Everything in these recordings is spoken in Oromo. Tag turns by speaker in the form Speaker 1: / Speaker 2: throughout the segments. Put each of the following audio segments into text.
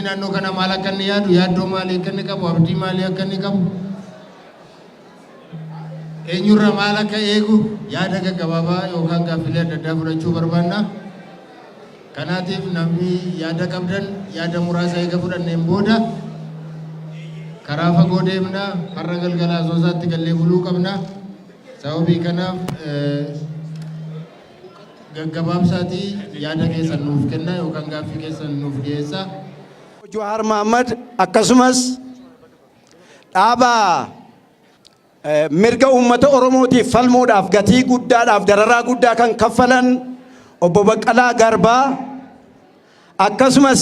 Speaker 1: naannoo kana maal akka inni yaadu yaaddoo maalii akka inni qabu abdii maalii akka inni qabu eenyurra maal akka eegu yaada gaggabaabaa yookaan gaaffilee adda addaa fudhachuu barbaanna. Kanaatiif namni yaada qabdan yaada muraasa eega fudhanneen booda karaa fagoo deemna har'a galgala Asoosaatti gallee buluu qabna. Sababii kanaaf gaggabaabsaatii yaada keessan nuuf kenna yookaan gaaffii keessan nuuf dhiyeessa.
Speaker 2: Jawaar Mohammad akkasumas dhaaba mirga uummata Oromootiif falmuudhaaf gatii guddaadhaaf dararaa guddaa kan kaffalan obbo Baqqalaa Garbaa akkasumas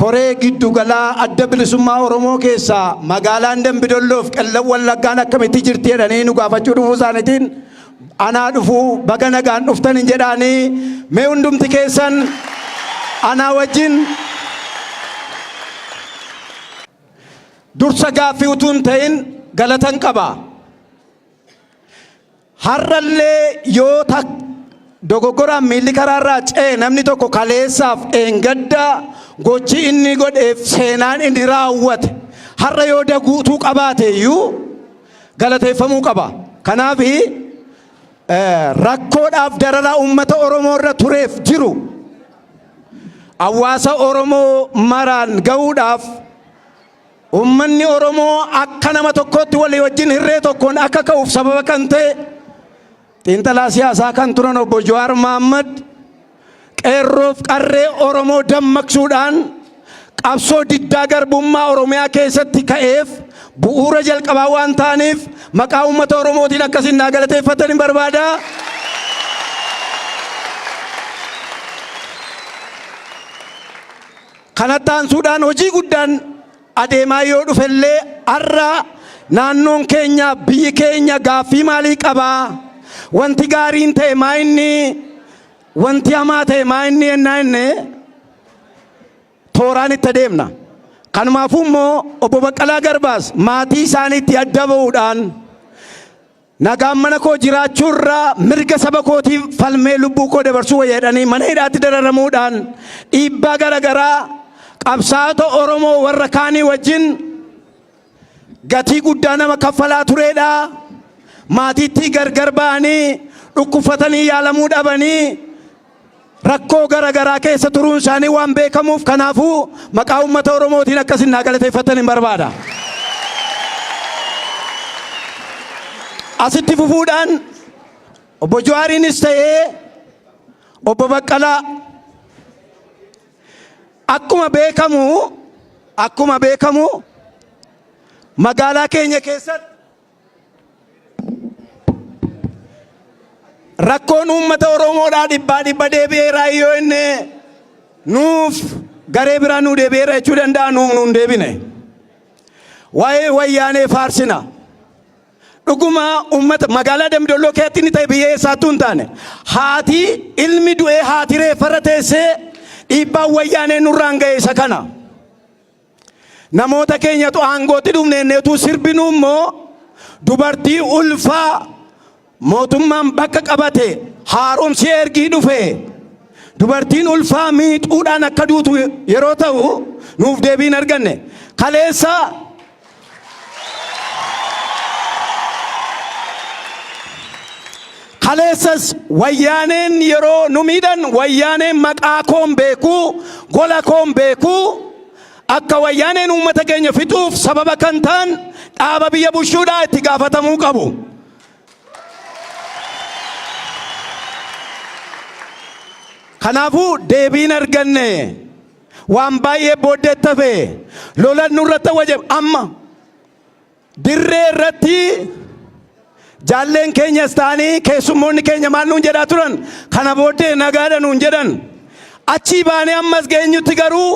Speaker 2: koree giddugalaa adda bilisummaa Oromoo keessaa magaalaan Dambidolloof Qellem Wallaggaan akkamitti jirti jedhanii nu gaafachuu dhufuu isaaniitiin anaa dhufuu baga nagaan dhuftan hin jedhaanii mee hundumti keessan anaa wajjin dursa gaaffii utuu hin ta'in galatan qaba. Har'allee yoo dogoggoraan miilli karaarraa ce'e namni tokko kaleessaaf eengadda gochi inni godheef seenaan inni raawwate har'a yoo daguutuu qabaate iyyuu galateeffamuu qaba. Kanaaf rakkoodhaaf dararaa uummata Oromoo irra tureef jiru hawaasa Oromoo maraan ga'uudhaaf ummanni Oromoo akka nama tokkotti walii wajjin hirree tokkoon akka ka'uuf sababa kan ta'e xiinxalaa siyaasaa kan turan obbo Jawaar Mohammad qeerroof qarree Oromoo dammaqsuudhaan qabsoo diddaa garbummaa Oromiyaa keessatti ka'eef bu'uura jalqabaa waan ta'aniif maqaa uummata Oromootiin akkasiin naa galateeffatan hin barbaada. Kanatti aansuudhaan hojii guddaan adeemaa yoo dhufellee har'a naannoon keenya biyyi keenya gaaffii maalii qabaa? Wanti gaariin ta'e maa inni? Wanti hamaa ta'e maa inni ennaa inni? Tooraan itti adeemna. Kanumaafuu immoo obbo Baqqalaa Garbaas maatii isaaniitti adda ba'uudhaan nagaan mana koo jiraachuurraa mirga saba kootiif falmee lubbuu koo dabarsuu jedhanii mana hidhaatti dararamuudhaan dhiibbaa garaagaraa qabsaa'ota Oromoo warra kaanii wajjin gatii guddaa nama kaffalaa turedha. Maatiitti gargar ba'anii dhukkufatanii yaalamuu dhabanii rakkoo garaagaraa keessa turuun isaanii waan beekamuuf kanaafuu maqaa uummata Oromootiin akkasiin naa galateeffatan hin barbaada. Asitti fufuudhaan obbo Jawaariinis ta'ee obbo Baqqalaa akkuma beekamu magaalaa keenya keessatti rakkoon uummata Oromoodhaa dhibba deebi'eeraa yoo inni nuuf garee biraa nuu deebi'eera jechuu danda'a nuun deebine. Waa'ee wayyaanee faarsina. Dhuguma uummata magaalaa Dambidolloo keessatti ni ta'e biyya eessaattuu hin taane haati ilmi du'ee haati reeffarra teessee dhiibbaan wayyaanee nurraan ga'e isa kana. Namoota keenyatu aangootti dhufneenneetu sirbinuu immoo dubartii ulfaa mootummaan bakka qabate haaromsi ergii dhufe dubartiin ulfaa miixuudhaan akka duutu yeroo ta'u nuuf deebiin arganne. Kaleessas wayyaaneen yeroo nu miidhan wayyaaneen maqaa koon beekuu gola koon beekuu akka wayyaaneen uummata keenya fixuuf sababa kan ta'an dhaaba biyya bushuudhaa itti gaafatamuu qabu. Kanaafuu deebiin arganne waan baay'ee booddeetti hafe lolan nurratti wajjin amma dirree irratti jaalleen keenyas ta'anii keessummoonni keenya maal nuun jedhaa turan kana booddee nagaadha nuun jedhan achii baanee ammas geenyutti garuu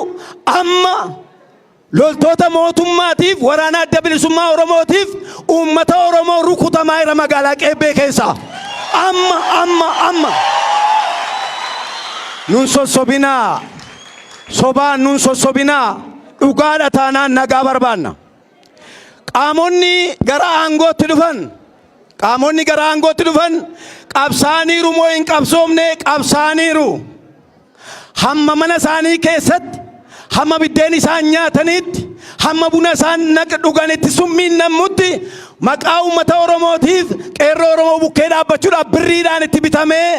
Speaker 2: amma loltoota mootummaatiif waraana adda bilisummaa Oromootiif uummata Oromoo rukutamaa jira magaalaa Qeebbee keessa amma nun sossobinaa sobaan nun sossobinaa dhugaadha taanaan nagaa barbaanna. Qaamonni gara aangootti dhufan qabsaaniiru moo hin qabsoomne qabsaaniiru. hamma mana isaanii keessatti hamma biddeen isaan nyaatanitti hamma buna isaan dhuganitti summiin namutti maqaa uummata Oromootiif qeerroo Oromoo bukkee dhaabbachuudhaaf birriidhaan itti bitamee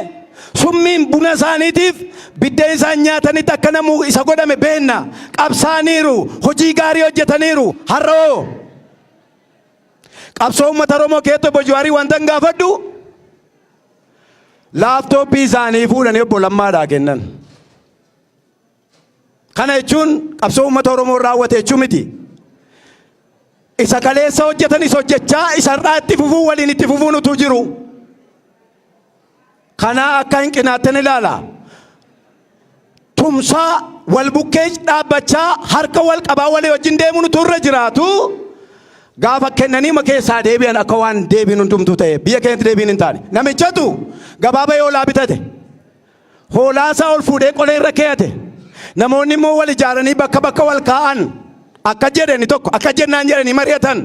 Speaker 2: summiin buna isaaniitiif biddeen isaan nyaatanitti akka namu isa godhame beenna qabsaaniiru hojii gaarii hojjetaniiru har'oo qabsoo uummata Oromoo keessatti bojuwaarii wanta gaafadhu laaptooppii isaanii fuudhanii obbo Lammaadhaa kennan. Kana jechuun qabsoo uummata Oromoo raawwate jechuu miti. Isa kaleessa hojjetanis hojjechaa isa irraa itti fufuu waliin itti fufuun utuu jiru. Kana akka hin qinaattan ilaala. Tumsaa wal bukkee dhaabbachaa harka wal qabaa walii wajjin deemuun utuu irra jiraatu gaafa kennanii ma keessaa deebi'an akka waan deebiin hundumtuu ta'e biyya keenyatti deebiin hin taane. Namichatu gabaabaa hoolaa bitate. Hoolaasaa ol fuudhee qolee irra keeyate. Namoonni immoo wal ijaaranii bakka wal kaa'an akka jedhani tokko akka jennaan jedhanii mari'atan.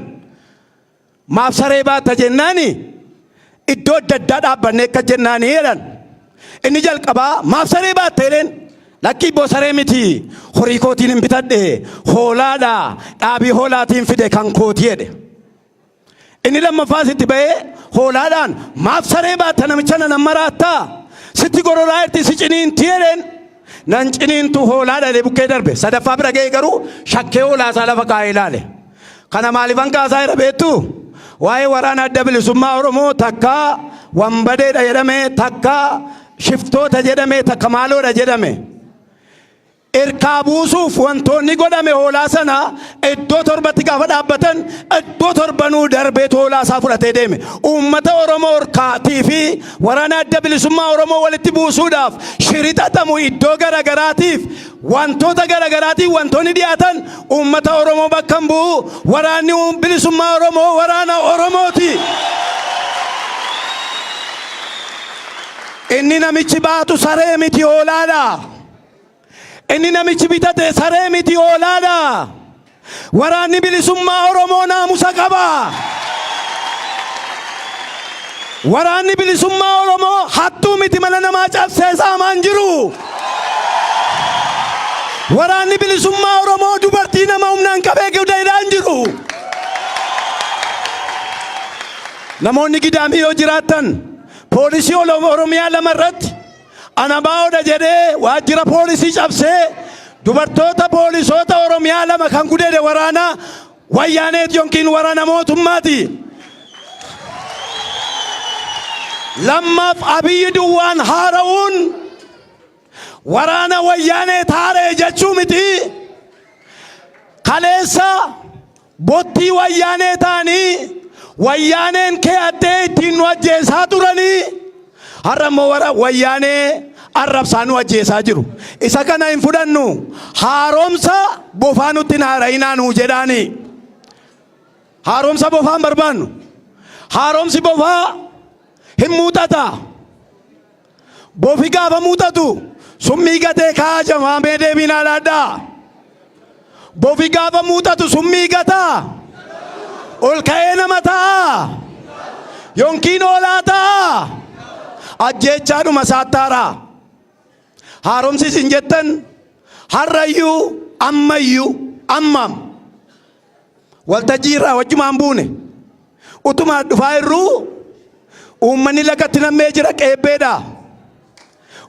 Speaker 2: Maaf saree baata jennaani iddoo adda addaa dhaabbannee akka jennaanii jedhan. Inni jalqabaa maaf saree baatta jedheen lakkii boo saree miti horii kootiin hin bitadhe hoolaadha dhaabii hoolaatiin fide kan kooti jedhe. Inni lammaffaas itti ba'ee hoolaadhaan maaf saree baatta namicha nan maraattaa sitti gororaa itti si ciniinti jedheen. Nan ciniintu hoolaadha jedhee bukkee darbe sadaffaa bira ga'ee garuu shakkee hoolaasaa lafa kaa'ee ilaale. Kana maaliifan kaasaa jira beektu waa'ee waraana adda bilisummaa Oromoo takka wambadeedha jedhame takka shiftoota jedhame takka maaloodha jedhame. Erkaa buusuuf wantoonni godhame hoolaa sana iddoo torbatti gaafa dhaabbatan iddoo torbanuu darbee hoolaasaa fudhatee deeme. Uummata Oromoo orkaatii fi waraana adda bilisummaa Oromoo walitti buusuudhaaf shirixatamu iddoo garagaraatiif wantoota garagaraatiif wantoonni dhiyaatan uummata Oromoo bakka hin bu'u. Waraanni bilisummaa Oromoo waraana Oromooti. Inni namichi baatu saree miti hoolaadha. Inni namichi bitate saree miti hoolaadha. Waraanni bilisummaa Oromoo naamusa qaba. Waraanni bilisummaa Oromoo hattuu miti mana namaa cabsee saamaan jiru. Waraanni bilisummaa Oromoo dubartii nama humnaan qabee guddaadhaan jiru. Namoonni gidaamii yoo jiraattan poolisii Oromiyaa lamarratti Anabaa'oodha jedhee waajjira poolisii cabsee dubartoota poolisoota Oromiyaa lama kan gudeede waraana wayyaaneet yookiin waraana mootummaati. Lammaaf Abiyyi Duwwaan haara'uun waraana wayyaaneet haara'e jechuu miti. Kaleessa bottii wayyaanee ta'anii wayyaaneen kee addee ittiin nu ajjeesaa turanii. Har'a immoo wayyaanee arrabsaa nu ajjeesaa jiru. Isa kana hin fudhannu. Haaromsa bofaa nutti haara'inaa nuu jedhaani. Haaromsa bofaan barbaannu. Haaromsi bofaa hin muuxata. Bofi gaafa muuxatu summii gatee kaajamaa mee deebinaa laadhaa. Bofi gaafa muuxatu summii gataa. Ol ka'ee nama ta'a. Yookiin hoolaa ta'a. Ajjeechaadhuma saattaara. Haaromsi isin jettan har'ayyuu ammayyuu ammam waltajjii irraa wajjumaan buune utuma dhufaa irruu uummanni lagatti nammee jira qeebbeedha.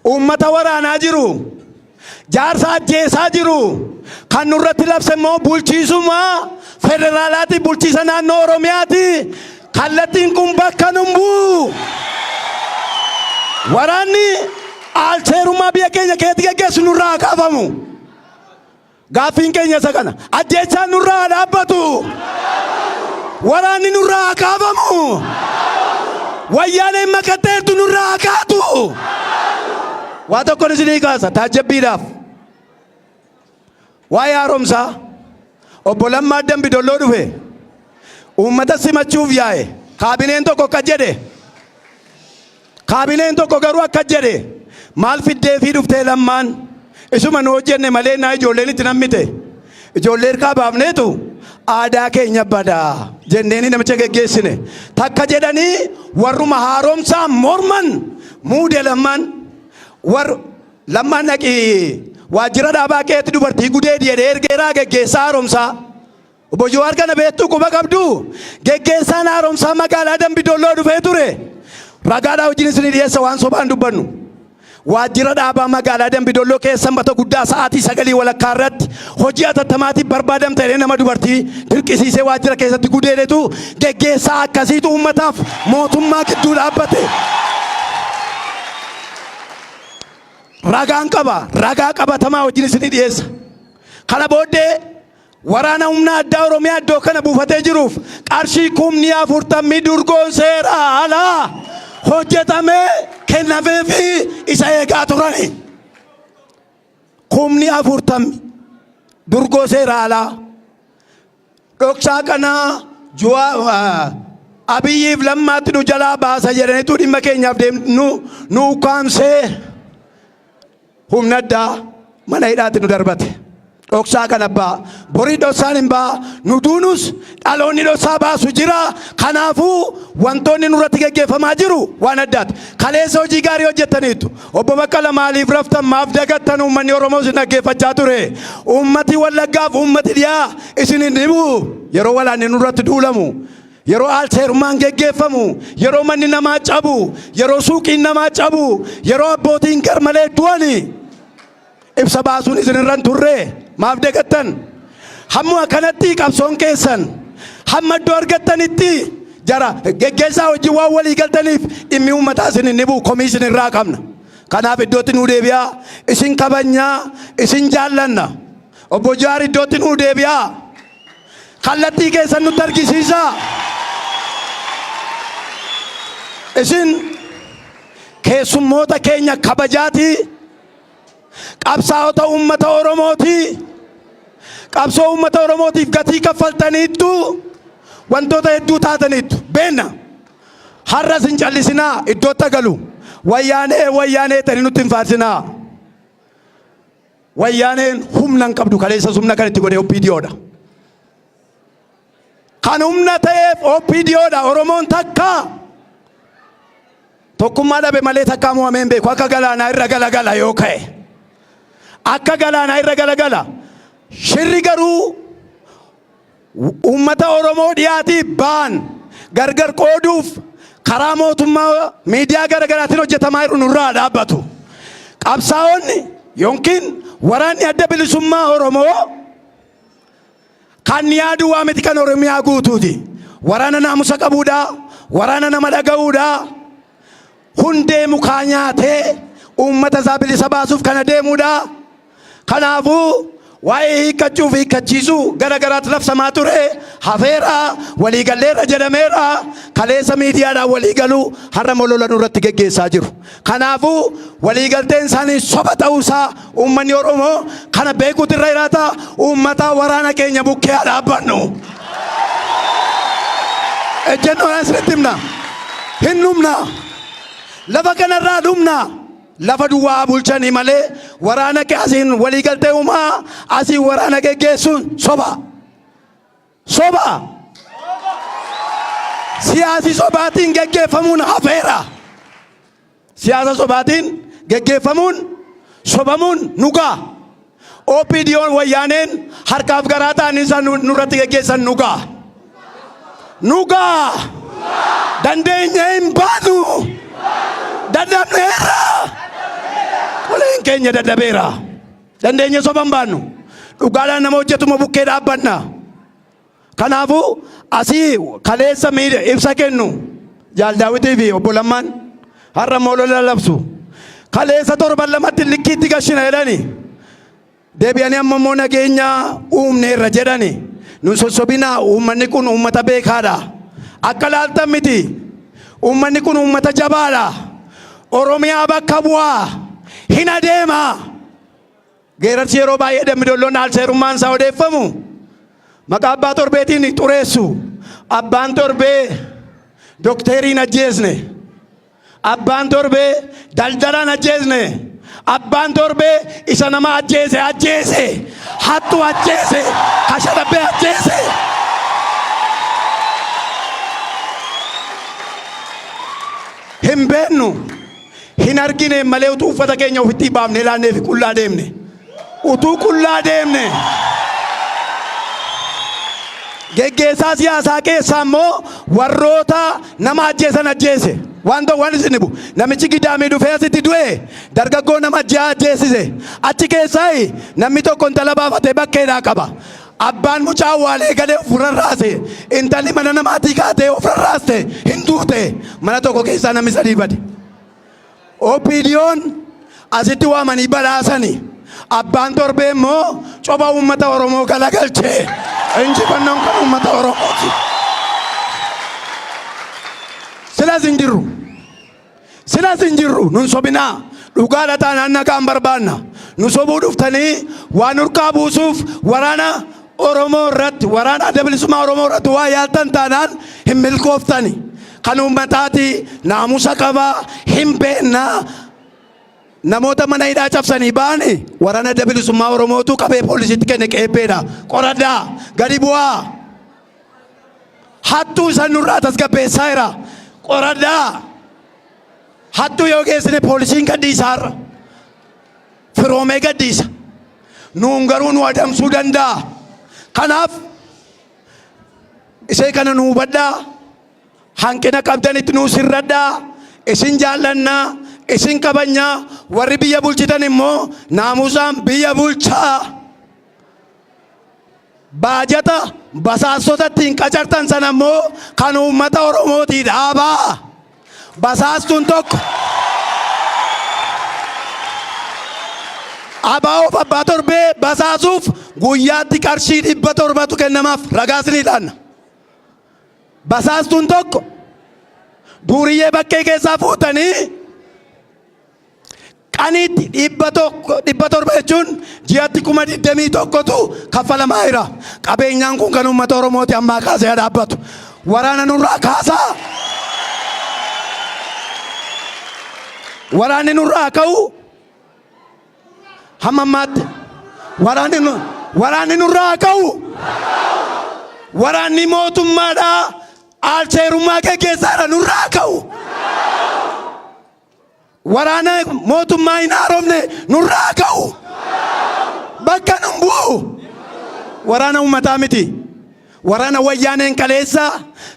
Speaker 2: Uummata waraanaa jiru jaarsa ajjeesaa jiru kan nurratti labse immoo bulchiisuma federaalaati bulchiisa naannoo Oromiyaati. Kallattiin kun bakka nun bu'u. Waraanni alseerummaa biyya keenya keessatti gaggeessu nurraa kaafamu. Gaaffiin keenya isa kana. Ajjeechaan nurraa dhaabbatu. Waraanni nurraa kaafamu. Wayyaaneen makatteertu nurraa kaatu. Waa tokkoon isinii kaasa taajjabbiidhaaf. Waa'ee haaromsaa obbo Lammaa Dambidolloo dhufe uummata simachuuf yaa'e. Kaabineen tokko akka jedhe. Kaabineen tokko garuu akka jedhe maal fiddee fi dhuftee Lammaan isuma nu hojjenne malee naa ijoolleen itti nammite. Ijoollee hirkaa baafneetu aadaa keenya badaa jenneeni namicha geggeessine. Takka jedhanii warruma haaromsaa morman muude Lammaan lammaan dhaqi waajjira dhaabaa keetti dubartii gudee dhiyeedhee ergeeraa geggeessaa haaromsaa. Obbo Jawaar kana beektuu quba qabdu geggeessaan haaromsaa magaalaa Dambidolloo dhufee ture. Ragaadhaa wajjin isin dhiyeessa waan sobaan dubbannu. Waajjira dhaabaa magaalaa Dambidolloo keessa sanbata guddaa sa'aatii 9 walakkaa irratti hojii atattamaatiif barbaadamte jedhee nama dubartii dirqisiisee waajjira keessatti gudeedetu geggeessaa akkasiitu uummataaf mootummaa gidduu dhaabbate. Ragaan qaba, ragaa qabatamaa wajjin isin dhiyeessa. Kana booddee waraana humna addaa Oromiyaa iddoo kana buufatee jiruuf qarshii 40,000 durgoon seeraa alaa hojjetamee kennameefi isa eegaa turani. 40,000 durgoo seeraa alaa. Dhoksaa kana Abiyyiif Lammaatti nu jalaa baasa jedhaniitu dhimma keenyaaf deemnu nu ukkaamsee humna addaa mana hidhaatti nu darbate. Dhoksaa kana baa borii dhoksaan hin baa nu duunus dhaloonni dhoksaa baasu jira. Kanaafuu wantoonni nurratti geggeeffamaa jiru waan addaati. Kaleessa hojii gaarii hojjettaniitu. Obbo Baqqala maaliif raftan maaf dagattan uummanni Oromoo isin dhaggeeffachaa ture. Uummati Wallaggaaf uummati dhiyaa isin hin dhibu. Yeroo walaanni nurratti duulamu, yeroo aalseerummaan geggeeffamu, yeroo manni namaa cabu, yeroo suuqiin namaa cabu, yeroo abbootiin garmalee du'ani ibsa baasuun isin irraan turre. Maaf dagattan hamma kanatti qabsoon keessan hamma iddoo argattanitti jara geggeessaa hojii waan walii galtaniif dhimmi uummataa isin hin dhibu komii isin irraa qabna. Kanaaf iddootti nu deebi'aa, isin kabajnaa, isin jaallanna. Obbo Jawaar iddootti nu deebi'aa, kallattii keessan nutti argisiisaa. Isin keessummoota keenya kabajaatii, qabsaa'ota uummata Oromooti. Qabsoo uummata Oromootiif gatii kaffaltaniittu wantoota hedduu taataniittu beenna. Har'as hin callisinaa, iddootti galu. Wayyaanee tani nutti hin faarsinaa. Wayyaaneen humna hin qabdu. Kaleessa humna kan itti godhee OPDOdha. Kan humna ta'eef OPDOdha. Oromoon takka tokkummaa dhabe malee takkaa mo'amee hin beeku. Akka galaanaa irra galagala yoo ka'e. Akka galaanaa irra galagala. Shirri garuu uummata Oromoo dhiyaatii baan gargar qooduuf karaa mootummaa miidiyaa garaagaraatiin hojjetamaa jiru nurraa dhaabbatu. Qabsaa'onni yookiin waraanni adda bilisummaa Oromoo kan yaadu waa miti kan Oromiyaa guutuuti. Waraana naamusa qabuudha, waraana nama dhaga'uudha. Hundee mukaa nyaatee uummata isaa bilisa baasuuf kana deemuudha. Kanaafuu waa'ee hiikkachuuf hiikkachiisuu garagaraatti labsamaa ture hafeera waliigalleerra jedhameera. Kaleessa miidiyaadhaan waliigaluu har'a molola nurratti geggeessaa jiru. Kanaafuu waliigalteen isaanii soba ta'uusaa uummanni Oromoo kana beekuutu irra jiraata. Uummata waraana keenya bukkee dhaabbannu. Ejjennoon asirratti himna. Hin dhumna. Lafa kanarraa dhumna. Lafa duwwaa bulchanii malee waraana asiin waliigaltee uumaa asiin waraana geggeessuun soba. Soba. Siyaasi sobaatiin geggeeffamuun hafeera. Siyaasa sobaatiin geggeeffamuun sobamuun nugaa. OPDO'n wayyaaneen harkaaf garaa ta'anii isaan nurratti geggeessan nugaa. Nugaa. Dandeenya hin baanu. Dadhabneera. Waleen keenya dadhabeera. Dandeenya soban baannu. Dhugaadhaan nama hojjetuma bukkee dhaabbanna. Kanaafuu asii kaleessa ibsa kennu Jaal Daawitii fi Obbo Lammaan har'a molola labsu. Kaleessa torban lamatti likkiitti gashina jedhani. Deebi'anii amma immoo nageenya uumneerra jedhani. Nu sossobinaa uummanni kun uummata beekaadha. Akka laaltan miti. Uummanni kun uummata jabaadha. Oromiyaa bakka bu'aa. Hin adeema. Geerarsi yeroo baay'ee Dambidolloon aalseerummaan isaa odeeffamu. Maqaa abbaa torbeetiin xureessu. Abbaan torbee dokteriin ajjeesne. Abbaan torbee daldalaan ajjeesne. Abbaan torbee isa nama ajjeese. Hattuu ajjeese. Kashadabbee ajjeese. Hin beennu. hin argine malee utuu uffata keenya ofitti baafne laannee fi qullaa deemne. Utuu qullaa deemne. Geggeessaa siyaasaa keessaa immoo warroota nama ajjeesan ajjeese. Waan isin bu namichi gidaamii dhufee asitti du'e dargaggoo nama ajjeesise. Achi keessaa namni tokko intala baafatee bakkeedhaa qaba. Abbaan mucaa waalee galee of rarraase. Intalli mana namaatii kaatee of rarraaste hin duute. Mana tokko keessaa namni sadii bade. OPDO'n asitti waamanii badhaasanii. Abbaan torbee immoo copha uummata Oromoo galagalchee. Injifannoon kan uummata Oromooti. Silas hin jirru nun sobinaa dhugaadha taanaan nagaan barbaanna. Nu sobuu dhuftanii waan urkaa buusuuf waraana Oromoo irratti waraana adda bilisummaa Oromoo irratti waa yaaltan taanaan hin milkooftani. Kan uummataati naamusa qabaa hin beennaa. Namoota mana hidhaa cabsanii ba'anii waraana adda bilisummaa Oromootu qabee poolisiitti kenne qeebbeedha. Qoradhaa gadi bu'aa. Hattuu isaan nurraa tasgabbeessaa jira. Qoradhaa. Hattuu yoo geessine poolisiin gadhiisaarra. Firoomee gadhiisa. Nuun garuu nu adamsuu danda'a. Kanaaf isee kana nu hubadhaa. Hanqina qabdanitti nu sirradhaa. Isin jaallannaa. Isin kabanya warri biyya bulchitan immoo naamusaan biyya bulchaa. Baajata basaastotatti hin qacartan sana immoo kan uummata Oromootii dhaabaa. Basaastuun tokko abaa'oof abbaa torbee basaasuuf guyyaatti qarshii 700 kennamaaf ragaas ni ilaanna. Basaastuun tokko duuriyyee bakkee keessaa fuutanii qaniitti 700 jechuun ji'atti 21,000tu kaffalamaa jira. Qabeenyaan kun kan uummata Oromooti ammaa kaasee dhaabbatu. Waraana nurraa kaasaa. Waraanni nurraa ka'u hamma ammaatti waraanni nurraa ka'u. Waraanni mootummaadhaa aalcheerummaa geggeessaadha nurraa ka'u. Waraana mootummaa hin haaromne nurraa ka'u. Bakka nun bu'u. Waraana uummataa miti. Waraana wayyaaneen kaleessa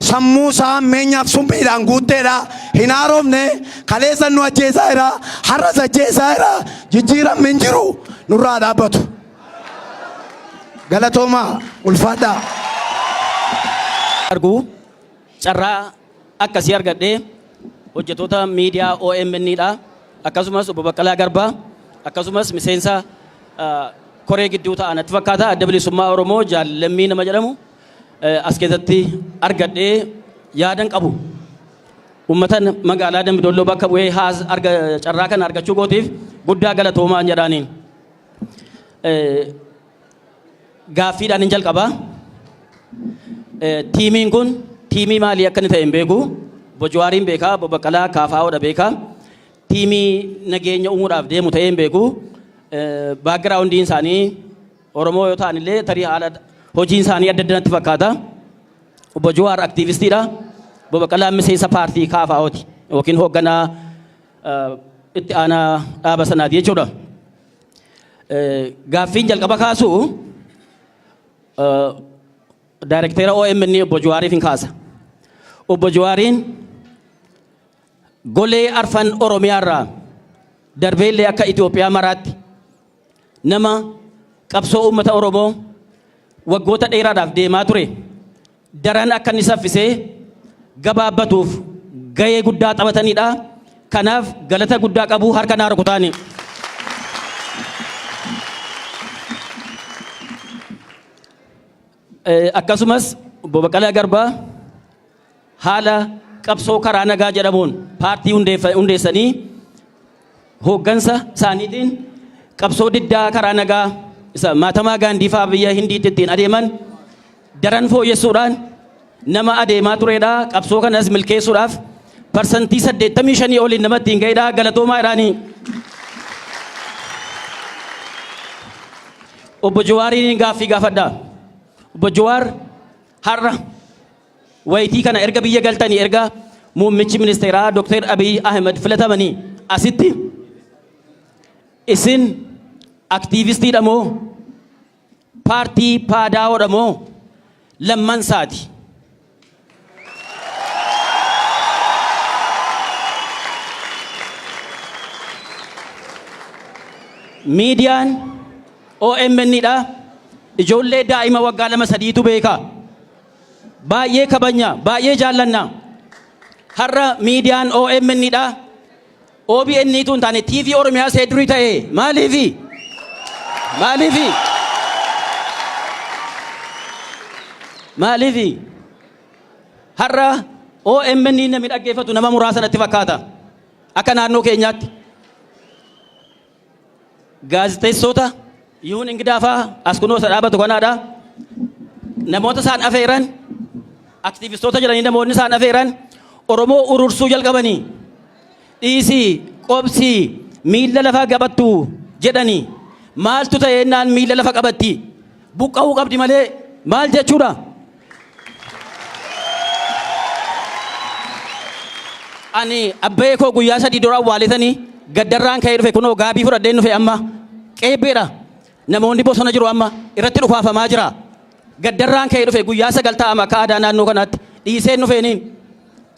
Speaker 2: sammuu isaa meenyaaf summiidhaan guutteedha. Hin haaromne kaleessa nu ajjeesaa jira. Har'as ajjeesaa jira. Jijjiiramni hin jiru. Nurraa dhaabbatu. Galatoomaa ulfaadhaa.
Speaker 3: Argu carraa akkasii argadhee hojjettoota miidiyaa OMN dha. Akkasumas obbo Baqqalaa Garbaa akkasumas miseensa koree gidduu ta'anatti fakkaata adda bilisummaa Oromoo jaalammii nama jedhamu as keessatti argadhee yaadan qabu. Uummatan magaalaa Dambidolloo bakka bu'ee carraa kana argachuu gootiif guddaa galatoomaa jedhaaniin. Gaaffiidhaan hin jalqabaa. Tiimiin kun tiimii maalii akka inni ta'e hin beeku. Bojowaariin beekaa, Obbo Baqqalaa Kaafaa'oodha beekaa. Tiimii nageenya uumuudhaaf deemu ta'ee hin beeku. Baagiraawundiin isaanii Oromoo yoo ta'an illee tarii haala hojiin isaanii adda addanatti fakkaata. Obbo Jowaar aktiivistiidha. Obbo Baqqalaan miseensa paartii Kaafaa'ooti yookiin hoogganaa itti aanaa dhaaba sanaati jechuudha. Gaaffiin jalqaba kaasu Daayirekteera OMN Obbo Jowaariif hin kaasa. Obbo Jowaariin golee arfan Oromiyaarraa darbeellee akka Itoophiyaa maraatti nama qabsoo uummata Oromoo waggoota dheeraadhaaf deemaa ture daran akka inni saffisee gabaabbatuuf gahee guddaa taphatanidha. Kanaaf galata guddaa qabu harka naa rukutaani. Akkasumas Obbo Baqqalaa Garbaa haala qabsoo karaa nagaa jedhamuun paartii hundeessanii hooggansa isaaniitiin qabsoo diddaa karaa nagaa isa Mahatmaa Gaandhii fa'aa biyya Hindiitti ittiin adeeman daran fooyyessuudhaan nama adeemaa turedha. Qabsoo kanas milkeessuudhaaf parsantii 85 oliin nama ittiin ga'edha. Galatoomaa jedhaanii. Obbo Jowaariin gaaffii gaafadha. Obbo Jowaar har'a wayitii kana erga biyya galtanii erga muummichi ministeeraa Dr. Abiy Ahmed filatamanii asitti isin aktiivistiidha moo paartii paadaa'oodha moo lamman saati? Miidiyaan OMN dha ijoollee daa'ima waggaa 2-3tu beeka. Baay'ee kabanya, baay'ee jaallanna. Har'a miidiyaan OMN dha. OBN tu hin taane TV Oromiyaa see durii ta'e maaliifi? Maaliifi? Maaliifi? Har'a OMN namni dhaggeeffatu nama muraasa natti fakkaata. Akka naannoo keenyaatti. Gaazexeessota Yuun Ingidaafaa as kunoo dhaabatu kanaadha. Namoota isaan afeeran aktiivistoota jedhanii namoonni isaan afeeran Oromoo urursuu jalqabanii dhiisii qobsii miilla lafaa qabattu jedhanii maaltu ta'e jennaan miilla lafa qabatti buqqa'uu qabdi malee maal jechuudha? Ani abbee koo guyyaa 3 dura awwaaletanii gaddarraan ka'ee dhufe kunoo gaabii fudhadheen dhufe amma qeebbeedha. Namoonni bosona jiru amma irratti dhukaafamaa jira. Gaddarraan ka'ee dhufe guyyaa 9 ta'ama akka aadaa naannoo kanaatti dhiiseen dhufeeniin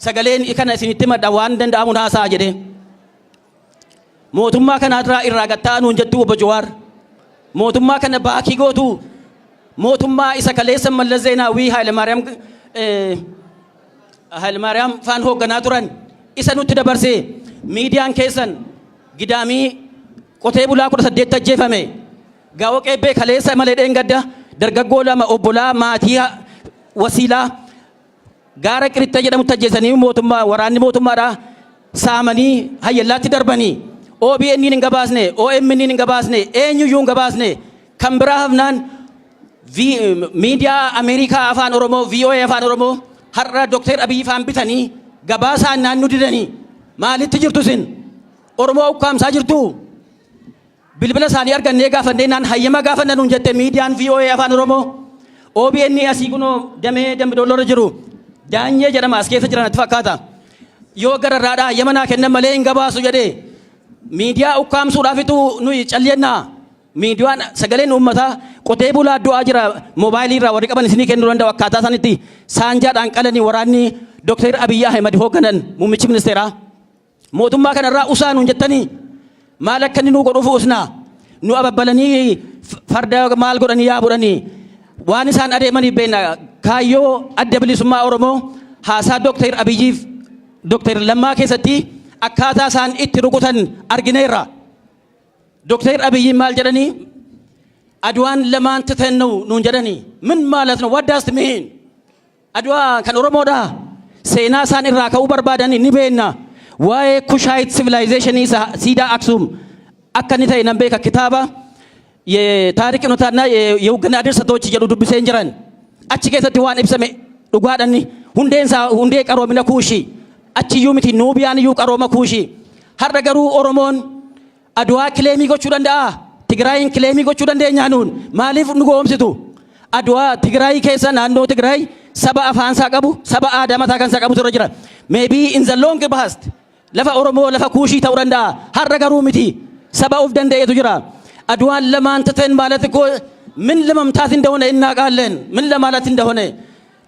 Speaker 3: sagaleen kana isinitti madda waan danda'amu haasa'a jedhee. Mootummaa kanarraa irraa gattaa nuun jettu obbo Jawaar. Mootummaa kana baakii gootu mootummaa isa kaleessa Mallas Zeenaawii Hayilemaariyaam faan hoogganaa turan isa nutti dabarsee miidiyaan keessan gidaamii qotee bulaa 18 ajjeefame. Gaa'oo qeebbee kaleessa malee dheengadda dargaggoo 2 obbolaa maatii wasiilaa gaara qiritta jedhamutti ajjeesanii mootummaa waraanni mootummaadhaa saamanii hayyallaatti darbanii OBN hin gabaasne OMN hin gabaasne eenyuyyuu hin gabaasne kan biraa hafnaan miidiyaa Ameerikaa afaan Oromoo VOA afaan Oromoo har'a Dr. Abiy faan bitanii gabaasaan naannoo didanii maalitti jirtu isin? Oromoo ukkaamsaa jirtu? Bilbila isaanii argannee gaafannee naan hayyama gaafanna nuun jette miidiyaan VOA afaan Oromoo OBN asii kunoo damee Dambidolloo jiru daanyee jedhama as keessa jiran natti fakkaata. Yoo gararraadhaa hayyama naa kennan malee hin gabaasu jedhee miidiyaa ukkaamsuudhaafitu nuyi callennaa. Miidiyaan sagaleen uummataa qotee bulaa du'aa jira moobaayilii irraa warri qaban isinii kennuu danda'u akkaataa sanitti saanjaadhaan qalanii waraanni Dr. Abiy Ahmed hoogganan muummichi ministeeraa. Mootummaa kanarraa usaa nuun jettanii maal akka inni nuu godhuuf usnaa nu ababbalanii farda maal godhanii yaabudhanii waan isaan adeemaniif beekna. Kaayyoo adda bilisummaa Oromoo haasaa Dr. Abiyyiif Dr. Lammaa keessatti akkaataa isaan itti rukutan argineerra. Dr. Abiy maal jedhanii Adwaan lamaan titennu nuun jedhanii min maalat ነው? What does it mean? Adwaa kan Oromoodha. Seenaa isaan irraa ka'uu barbaadanii ni beekna. Waa'ee Kushayit civilization siidaa Aksum akka inni ta'e nan beeka. Kitaaba ታሪክ ኖታና የውግና ድርሰቶች jedhu dubbiseen jiran achi keessatti waan ibsame dhugaadhaan hundee qaroomina kuushi achiyyuu miti nuubiyaan iyyuu qarooma kuushi. Har'a garuu Oromoon Adwaa kileemii gochuu danda'a? Tigraayin kileemii gochuu dandeenya nuun maaliif nu goomsitu? Adwaa Tigraay keessa naannoo Tigraay saba afaansaa qabu saba aadaa mataa kansaa qabu irra jira. Maybe in the long past lafa Oromoo lafa kuushii ta'uu danda'a. Har'a garuu miti saba of danda'etu jira. Adwaan lamaan titen ማለት እኮ ምን ለመምታት እንደሆነ እናውቃለን። ምን ለማለት እንደሆነ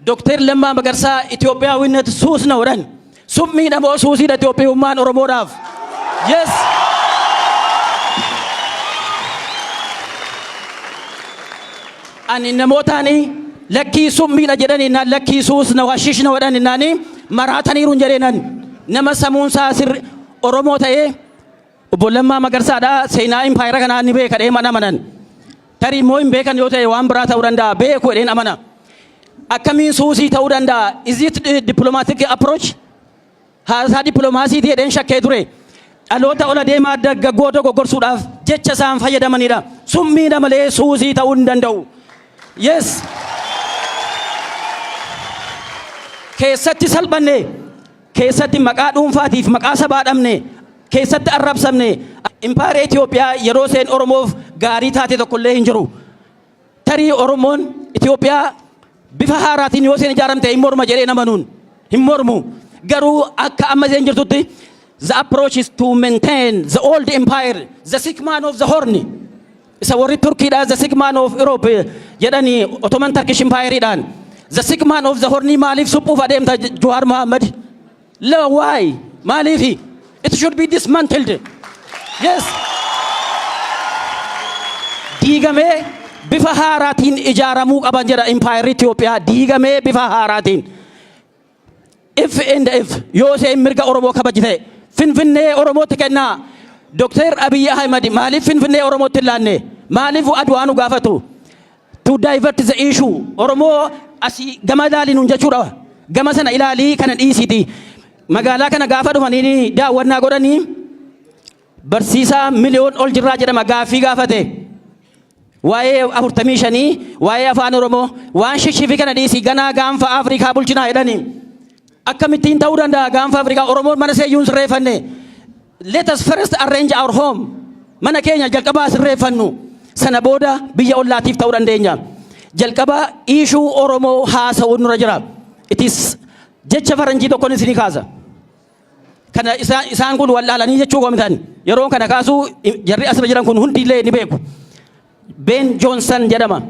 Speaker 3: ዶክተር ለማ መገርሳ ኢትዮጵያዊነት ሱስ ነው ረን ሱሚ ደሞ ሱሲ ለኢትዮጵያውያን ኦሮሞዳፍ yes ani namootani lakki summi na jedhani na lakki suus na washish na wadani nani marataniiru jedhenan nama samuunsa sir Oromoo ta'e obbo Lammaa Magarsaadha. Seenaa impaayera kanaa ni beeka dhee mana amanan tarii immoo hin beekan yoo ta'e waan biraa ta'uu danda'a beeku dheen amana. Akkamiin suusii ta'uu danda'a? Is it diplomatic approach? Haasaa dippiloomaasii jedheen shakkee ture. Dhaloota ola deemaa dargaggoota goggorsuudhaaf jecha isaan fayyadamanidha. Summiidha malee suusii ta'uu hin danda'u. Yes. Keessatti salphanne keessatti maqaa dhuunfaatiif maqaa sabaa dhabne keessatti arrabsamne impaayera Itoophiyaa yeroo seen Oromoof gaarii taate tokkollee hin jiru. Tarii Oromoon Itoophiyaa bifa haaraatiin yoo seen ijaaramte hin morma jedhee namanuun hin mormu. Garuu akka amma seen jirtutti the approach is to maintain the old empire, the sick man of the horn. Isa warri Turkey da the sick man of Europe jedhani Ottoman Turkish Empire dan the sick man of the horn maalif suphuuf adeemta Jawaar Mohammed. La why? Maalifi? It should be dismantled. Yes. Diigamee bifa haaraatiin ijaaramuu qaban jedha empire Ethiopia diigamee bifa haaraatiin. If and if yoo ta'e mirga Oromoo kabajite Finfinnee Oromootti kennaa Dr. Abiy Ahmed maaliif Finfinnee Oromootti laanne maaliif Adwaanu gaafatu to divert the issue Oromoo asii gama ilaaliin jechuudha gama sana ilaalii kana dhiisiti magaalaa kana gaafa dhufanii daawwannaa godhanii barsiisaa miliyoon ol jirraa jedhama gaaffii gaafate waa'ee 45 waa'ee afaan Oromoo waan shishifii kana dhiisi ganaa gaanfa Afrikaa bulchinaa jedhanii akkamittiin ta'uu danda'a gaanfa Afrikaa Oromoon mana seeyyuun sirreeffanne. Let us first arrange our home. Mana keenya jalqabaa sirreeffannu sana booda biyya ollaatiif ta'uu dandeenya. Jalqabaa issue Oromoo haasa'uun nurra jira. It is jecha faranjii tokkoon isinii kaasa. Kana isaan kun wallaalanii jechuu qomitan yeroo kana kaasuu jarri asirra jiran kun hundillee ni beeku. Ben Johnson jedhama.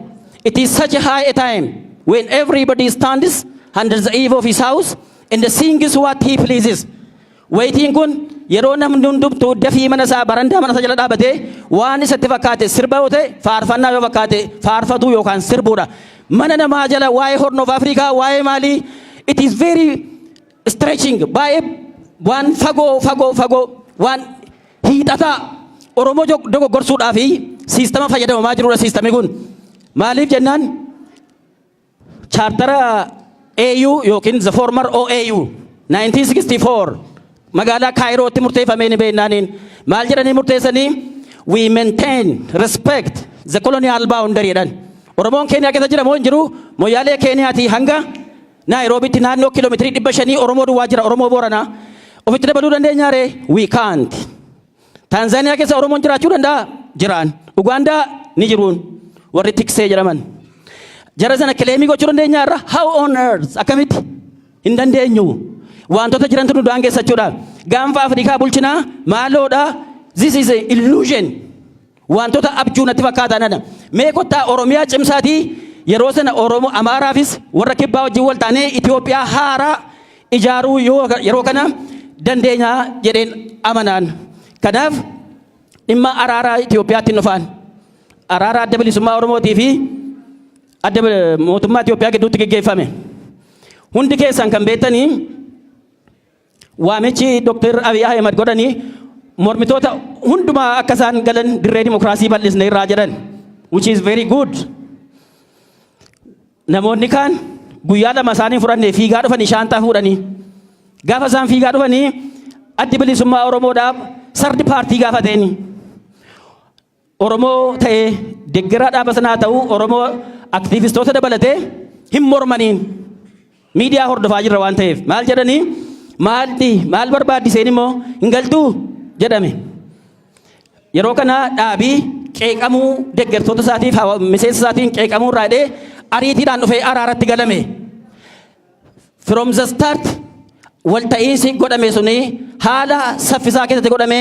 Speaker 3: It is such a high time when everybody stands under the eave of his house and sings what he pleases. Waiting kun yeroo namni hundumtuu dafii mana isaa barandaa mana isaa jala dhaabatee waan isatti fakkaate sirba yoo ta'e faarfannaa yoo fakkaate faarfatuu yookaan sirbuudha. Mana namaa jala waa'ee Horn of Africa waa'ee maalii it is very stretching baay'ee waan fagoo waan hiixataa Oromoo dogoggorsuudhaa fi siistama fayyadamamaa jirudha siistamni kun. Maaliif jennaan chaartara AU yookiin the former OAU 1964 magaalaa Kaayirootti murteeffamee ni beeknaaniin maal jedhanii murteessanii we maintain respect the colonial boundary jedhan Oromoon Keeniyaa keessa jira moo hin jiru Moyaalee Keeniyaatii hanga Naayiroobitti naannoo kiiloomeetirii 500 Oromoo duwwaa jira Oromoo Booranaa ofitti dabaluu dandeenyaare we can't. Taanzaaniyaa keessa Oromoon jiraachuu danda'a jiraan Ugaandaa ni jiruun warri tiksee jedhaman jara sana kileemii gochuu dandeenyaarra how on earth akkamitti hin dandeenyu. Wantoota jirantu nu daangeessachuudha. Gaanfa Afrikaa bulchinaa maaloodha. This is an illusion. Wantoota abjuu natti fakkaataanadha. Mee kottaa Oromiyaa cimsaatii yeroo sana Oromoo Amaaraafis warra kibbaa wajjin wal taanee Itoophiyaa haaraa ijaaruu yeroo kana dandeenyaa jedheen amanaan. Kanaaf dhimma araaraa Itoophiyaatti dhufaan. Araaraa adda bilisummaa Oromootii fi adda mootummaa Itoophiyaa gidduutti gaggeeffame. Hundi keessan kan beektanii waamichi Dr. Abiy Ahmed godhanii mormitoota hundumaa akka isaan galan dirree dimokiraasii bal'isne irraa jedhan which is very good. Namoonni kaan guyyaa lama isaanii fudhannee fiigaa dhufanii shaantaa fuudhanii gaafa isaan fiigaa dhufanii addi bilisummaa Oromoodhaaf sardi paartii gaafateeni Oromoo ta'ee deeggaraa dhaaba sanaa ta'uu Oromoo aktiivistoota dabalatee hin mormaniin miidiyaa hordofaa jirra waan ta'eef maal jedhanii maal barbaaddiseen immoo hin galtuu jedhame. Yeroo kana dhaabii qeeqamuu deeggartoota isaatiif miseensa isaatiin qeeqamuu irraa hidhee ariitiidhaan dhufee araaratti galame. From the start walta'iinsi godhame suni haala saffisaa keessatti godhame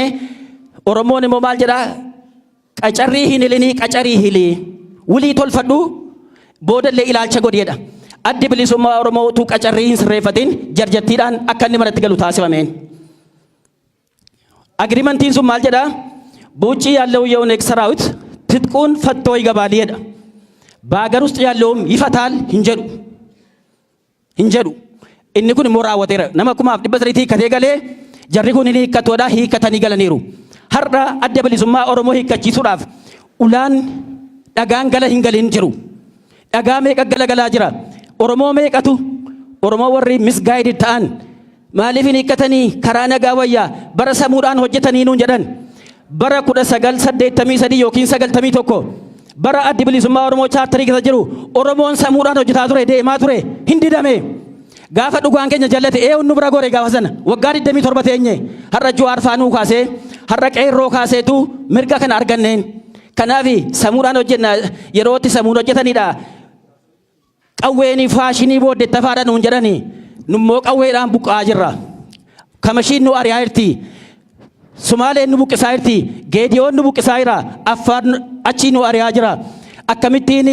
Speaker 3: Oromoon immoo maal jedhaa qacarrii hin hilinii qacarii hilii wulii tolfadhu boodallee ilaalcha godheedha. Addi bilisummaa Oromoo utuu qacarrii hin sirreeffatin jarjattiidhaan akka inni manatti galu taasifameen. Agriimentiin sun maal jedhaa buucii ያለው የኦነግ ሰራዊት ትጥቁን ፈቶ ይገባል ይሄዳ በአገር ውስጥ ያለውም ይፈታል hinjedhu inni kun immoo raawwateera nama 1,300 hiikkatee galee jarri kun inni hiikkatoodha hiikkatanii galaniiru. Har'a adda bilisummaa Oromoo hiikkachiisuudhaaf ulaan dhagaan gala hin galin jiru. Dhagaa meeqa galaa jira. Oromoo meeqatu Oromoo warri misguided ta'an maaliif hin hiikkatanii karaa nagaa wayyaa bara samuudhaan hojjetanii nuun jedhan bara 1983 yookiin 91 bara addi bilisummaa Oromoo chaartarii keessa jiru Oromoon samuudhaan hojjetaa ture deemaa ture hin didame. Gaafa dhugaan keenya jallate nu bira gore gaafa sana waggaa 27 teenye har'a Jawaar faanuu kaasee har'a qeerroo kaaseetu mirga kana arganneen. Kanaaf samuudhaan hojjenna yerootti samuun hojjetanidha. Qawweeni faashinii booddeettafaadha nuun jedhanii nummoo qawweedhaan buqqaa jirra. Kamashiin nu ari'aa jirti. Sumaaleen nu buqqisaa jirti. Geediyoon nu buqqisaa jira. Affaar achii nu ari'aa jira. Akkamittiin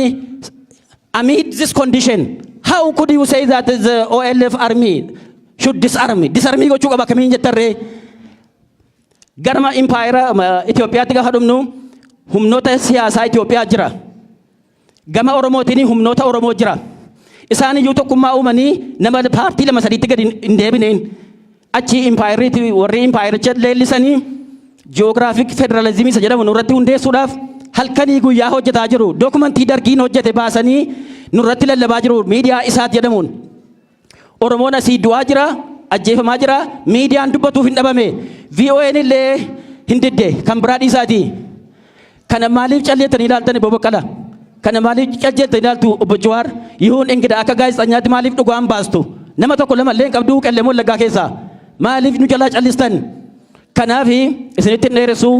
Speaker 3: amid this condition, how could you say that the OLF army should disarm? Disarm gochuu qaba kamiin jettarree. Garma empire Itoophiyaatti gaafa dhumnu humnoota siyaasaa Itoophiyaa jira. Gama Oromootiin humnoota Oromoo jira. Isaan iyyuu tokkummaa uumanii nama paartii lama sadiitti gadi hin deebineen. Achi empire warri empire leellisanii geographic federalism isa jedhamu nurratti hundeessuudhaaf halkanii guyyaa hojjetaa jiru. Dokumentii dargiin hojjete baasanii nurratti lallabaa jiru miidiyaa isaati jedhamuun. Oromoon asii du'aa jira, ajjeefamaa jira, miidiyaan dubbatuuf hin dhabame. VON illee hin didde kan biraa dhiisaati. Kana maaliif calleettanii ilaaltan Obbo Baqqalaa? Kana maaliif calleettanii ilaaltu Obbo Jawaar? Yihuun Engida akka gaazexaanyaatti maaliif dhugaan baastu? Nama tokko lama illee qabduu Qellem Wallaggaa keessaa. Maaliif nu jalaa callistan? Kanaaf isinitti dheeressu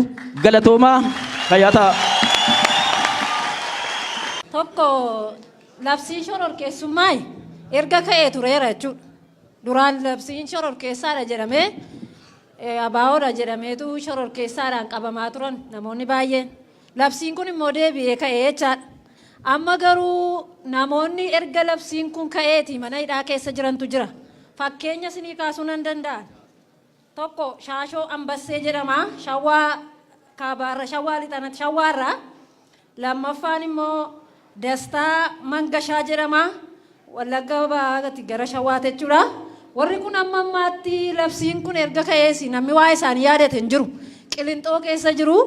Speaker 3: galatoomaa fayyaa.
Speaker 4: Tokko labsiin shororkeessummaa erga ka'ee tureera jechuudha. Duraan labsiin shororkeessaadha jedhamee abaawoodha jedhameetu shororkeessaadhaan qabamaa turan namoonni baay'een. Labsiin kun immoo deebi'ee ka'ee jechaadha. Amma garuu namoonni erga labsiin kun ka'eeti mana hidhaa keessa jirantu jira. Fakkeenya isinii kaasuu nan danda'an. Tokko Shaashoo Ambassee jedhama. Shawaa Kaabaarra Shawaa Lixanatti Shawaarraa. Lammaffaan immoo Dastaa Mangashaa jedhama. Wallagga baagatti gara Shawaatti jechuudha. Warri kun amma ammaatti labsiin kun erga ka'eesi namni waa isaanii yaadate hin jiru. Qilinxoo keessa jiru.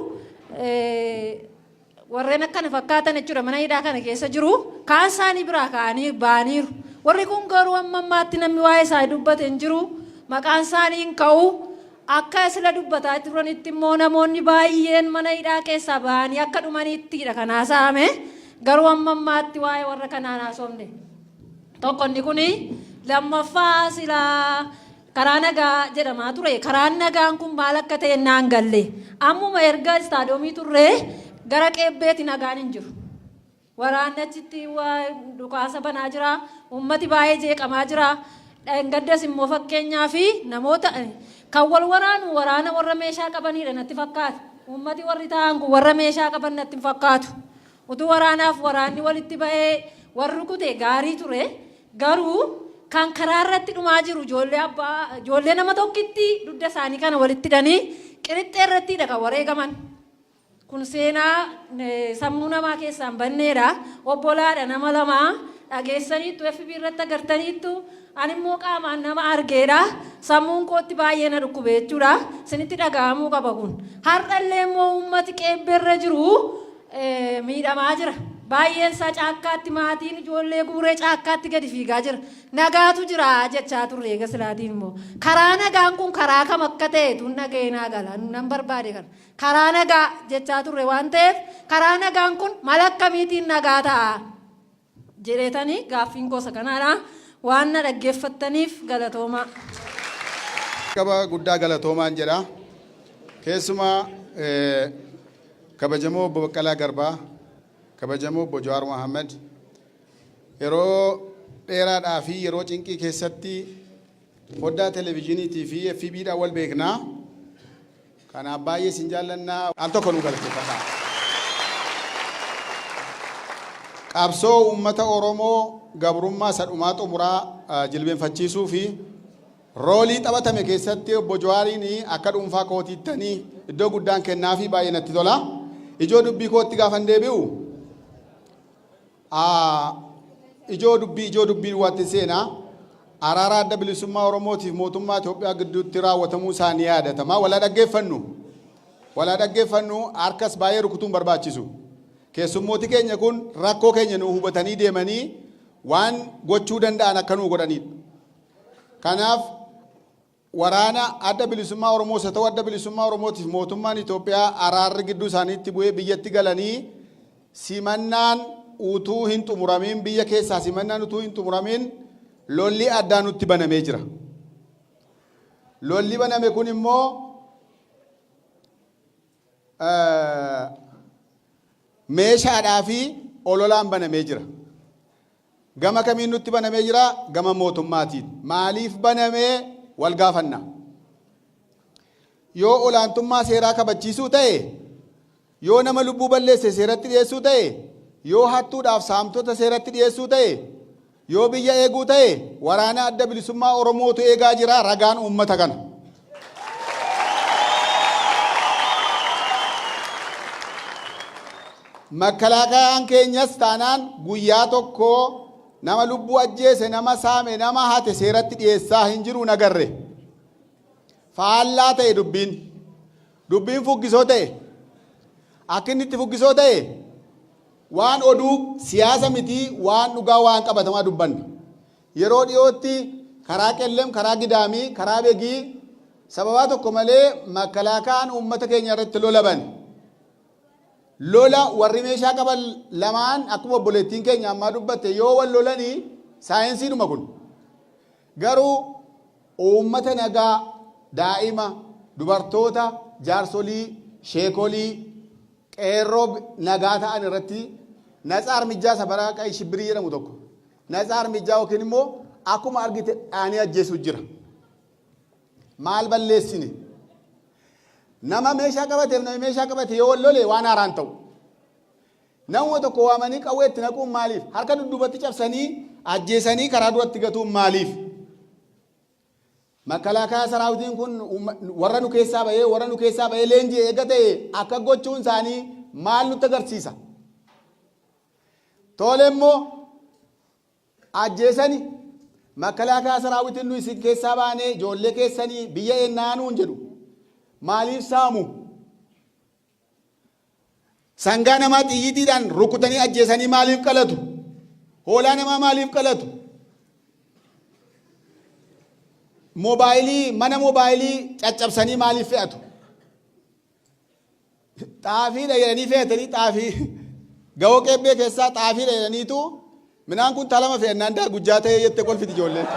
Speaker 4: Warreen akkana fakkaatan jechuudha mana hidhaa kana keessa jiru. Kaan isaanii biraa ka'anii ba'aniiru. Warri kun garuu amma ammaatti namni waa isaanii dubbate hin jiru. Maqaan isaanii hin ka'u. Akka isla dubbataa turanitti immoo namoonni baay'een mana hidhaa keessaa ba'anii akka dhumaniittidha kan haasa'ame. Garuu amma ammaatti waa'ee warra kanaan haasofne. Tokko inni kuni lammaffaa silaa karaa nagaa jedhamaa ture. Karaan nagaan kun maal akka ta'e naan galle. Ammuma erga istaadiyoomii turree gara qeebbeetti nagaan hin jiru. Waraanni achitti dhukaasa banaa jira. Uummati baay'ee jeeqamaa jira. Gaddas immoo fakkeenyaa fi namoota kan wal waraanu waraana warra meeshaa qabanidha natti fakkaata. Uummati warri ta'an kun warra meeshaa qaban natti fakkaatu. Utuu waraanaaf waraanni walitti ba'ee warri kutee gaarii ture. Garuu kan karaa irratti dhumaa jiru ijoollee nama tokkitti dugda isaanii kana walitti hidhanii qirixxee irrattidha kan wareegaman. Kun seenaa sammuu namaa keessaan banneedha. Obbolaadha nama lamaa dhageessaniittu FB irratti agartaniittu ani immoo qaamaan nama argeedha. Sammuun kootti baay'ee na dhukkube jechuudha. Isinitti dhaga'amuu qaba kun. Har'allee immoo uummati qeebbeerra jiru miidhamaa jira. Baay'een isaa caakkaatti maatiin ijoollee guuree caakkaatti gadi fiigaa jira. Nagaatu jira jechaa turre eega silaatiin immoo. Karaa nagaan kun karaa kam akka ta'e tun nagahee naa gala nan barbaade kana. Karaa nagaa jechaa turre waan ta'eef karaa nagaan kun mala akkamiitiin nagaa ta'a jedheetanii gaaffiin gosa kanaadha. Waan na dhaggeeffattaniif galatoomaa.
Speaker 5: Qaba guddaa galatoomaan jedha. Keessumaa kabajamoo Obbo Baqqalaa Garbaa, kabajamoo Obbo Jawaar Mohaammed yeroo dheeraadhaa fi yeroo cinqii keessatti foddaa televezyiiniitii fi FB'dhaan wal beeknaa. Kanaaf baay'ee sin jaallannaa. Al tokko nu galateeffadhaa. Qabsoo uummata Oromoo gabrummaa sadhumaa xumuraa jilbeenfachiisuu fi roolii taphatame keessatti Obbo Jawaariin akka dhuunfaa kootiittanii iddoo guddaan kennaa fi baay'ee natti tola. Ijoo dubbii kootti gaafan deebi'u ijoo dubbii waatti seenaa araara adda bilisummaa Oromootiif mootummaa Itoophiyaa gidduutti raawwatamuu isaanii yaadatama. Walaa dhaggeeffannu harkas baay'ee rukutuun barbaachisu. Keessummooti keenya kun rakkoo keenya nu hubatanii deemanii waan gochuu danda'an akka nu godhanidha. Kanaaf waraana adda bilisummaa Oromoo isa ta'u adda bilisummaa Oromootiif mootummaan Itoophiyaa araarri gidduu isaaniitti bu'ee biyyatti galanii simannaan utuu hin xumuramin biyya keessaa simannaan utuu hin xumuramin lolli addaa nutti banamee jira. Lolli baname kun immoo meeshaadhaa fi ololaan banamee jira. Gama kamiin nutti banamee jira? Gama mootummaatiin. Maaliif banamee wal gaafanna? yoo olaantummaa seeraa kabachiisuu ta'e, yoo nama lubbuu balleesse seeratti dhiyeessuu ta'e, yoo hattuudhaaf saamtota seeratti dhiyeessuu ta'e, yoo biyya eeguu ta'e, waraana adda bilisummaa Oromootu eegaa jira ragaan uummata kana. Makkalaakayaan keenyas taanaan guyyaa tokko nama lubbuu ajjeese, nama saame, nama hate seeratti dhiyeessaa hin jiru nagarre. Faallaa ta'e dubbiin fuggisoo ta'e, akka inni itti fuggisoo ta'e, waan oduu siyaasa mitii, waan dhugaa, waan qabatamaa dubbanna. Yeroo dhiyootti karaa Qellem, karaa Gidaamii, karaa Begii sababaa tokko malee makkalaakayaan uummata keenya irratti lolaban. Lola warri meeshaa qaban lamaan akkuma obboleettiin keenya ammaa dubbatte yoo wal lolanii saayinsiidhuma kun. Garuu uummata nagaa, daa'ima, dubartoota, jaarsolii, sheekolii, qeerroo nagaa ta'an irratti natsaa armijjaa sabaraa qayi shibbirii jedhamu tokko. Natsaa armijjaa yookiin immoo akkuma argite dhaanii ajjeesuu jira. Maal balleessine? Nama meeshaa qabateef nama meeshaa qabate yoo wal lole waan haaraan ta'u. Namuma tokko waamanii qawweetti naquun maaliif? Harka dudduubatti cabsanii ajjeesanii karaa duratti gatuun maaliif? Makalaakaa saraawitiin kun warra nu keessaa bahee leenjii eega ta'e akka gochuun isaanii maal nutti agarsiisa? Tole immoo ajjeesanii makalaakaa saraawitiin nu isin keessaa baanee ijoollee keessanii biyya eenyaanuun jedhu. Maaliif saamu? Sangaa namaa xiyyiitiidhaan rukutanii ajjeesanii maaliif qalatu? Hoolaa namaa maaliif qalatu? Mana moobaayilii caccabsanii maaliif fe'atu? Xaafiidha jedhanii fe'atanii xaafii ga'oo qebbee keessaa xaafiidha jedhaniitu midhaan kun talama fe'annaan daagujjaa ta'ee jette kolfiti ijoolleen.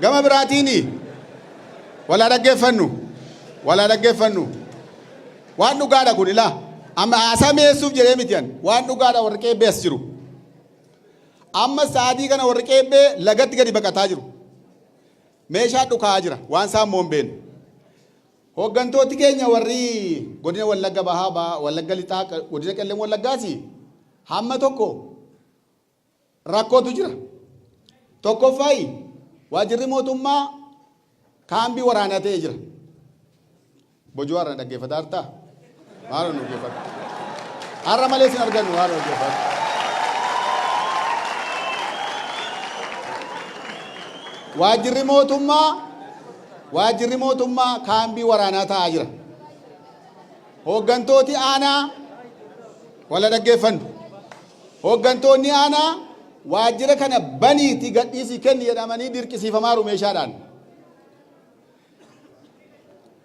Speaker 5: Gama biraatiini walaa dhaggeeffannu waan dhugaadha kun ilaa amma haasaa mi'eessuuf jedhee mitiyan waan dhugaadha warri qeebbee as jiru amma sa'aatii kana warri qeebbee lagatti gadi baqataa jiru meeshaa dhukaa jira waan isaan moombeen hooggantooti keenya warri godina Wallagga Bahaa Wallagga Lixaa godina Qellem Wallaggaasi hamma tokko rakkootu jira. Tokkoffaayi waajirri mootummaa kaambii waraanaa ta'ee jira. Bojuu har'a dhaggeeffataa hartaa? Maal nu dhaggeeffata? Har'a malee sin argannu maal dhaggeeffata? Waajirri mootummaa kaambii waraanaa ta'aa jira. Hooggantooti aanaa wala dhaggeeffannu. Hooggantoonni aanaa waajjira kana baniiti gadhiisii kenni jedhamanii dirqisiifamaaru meeshaadhaan.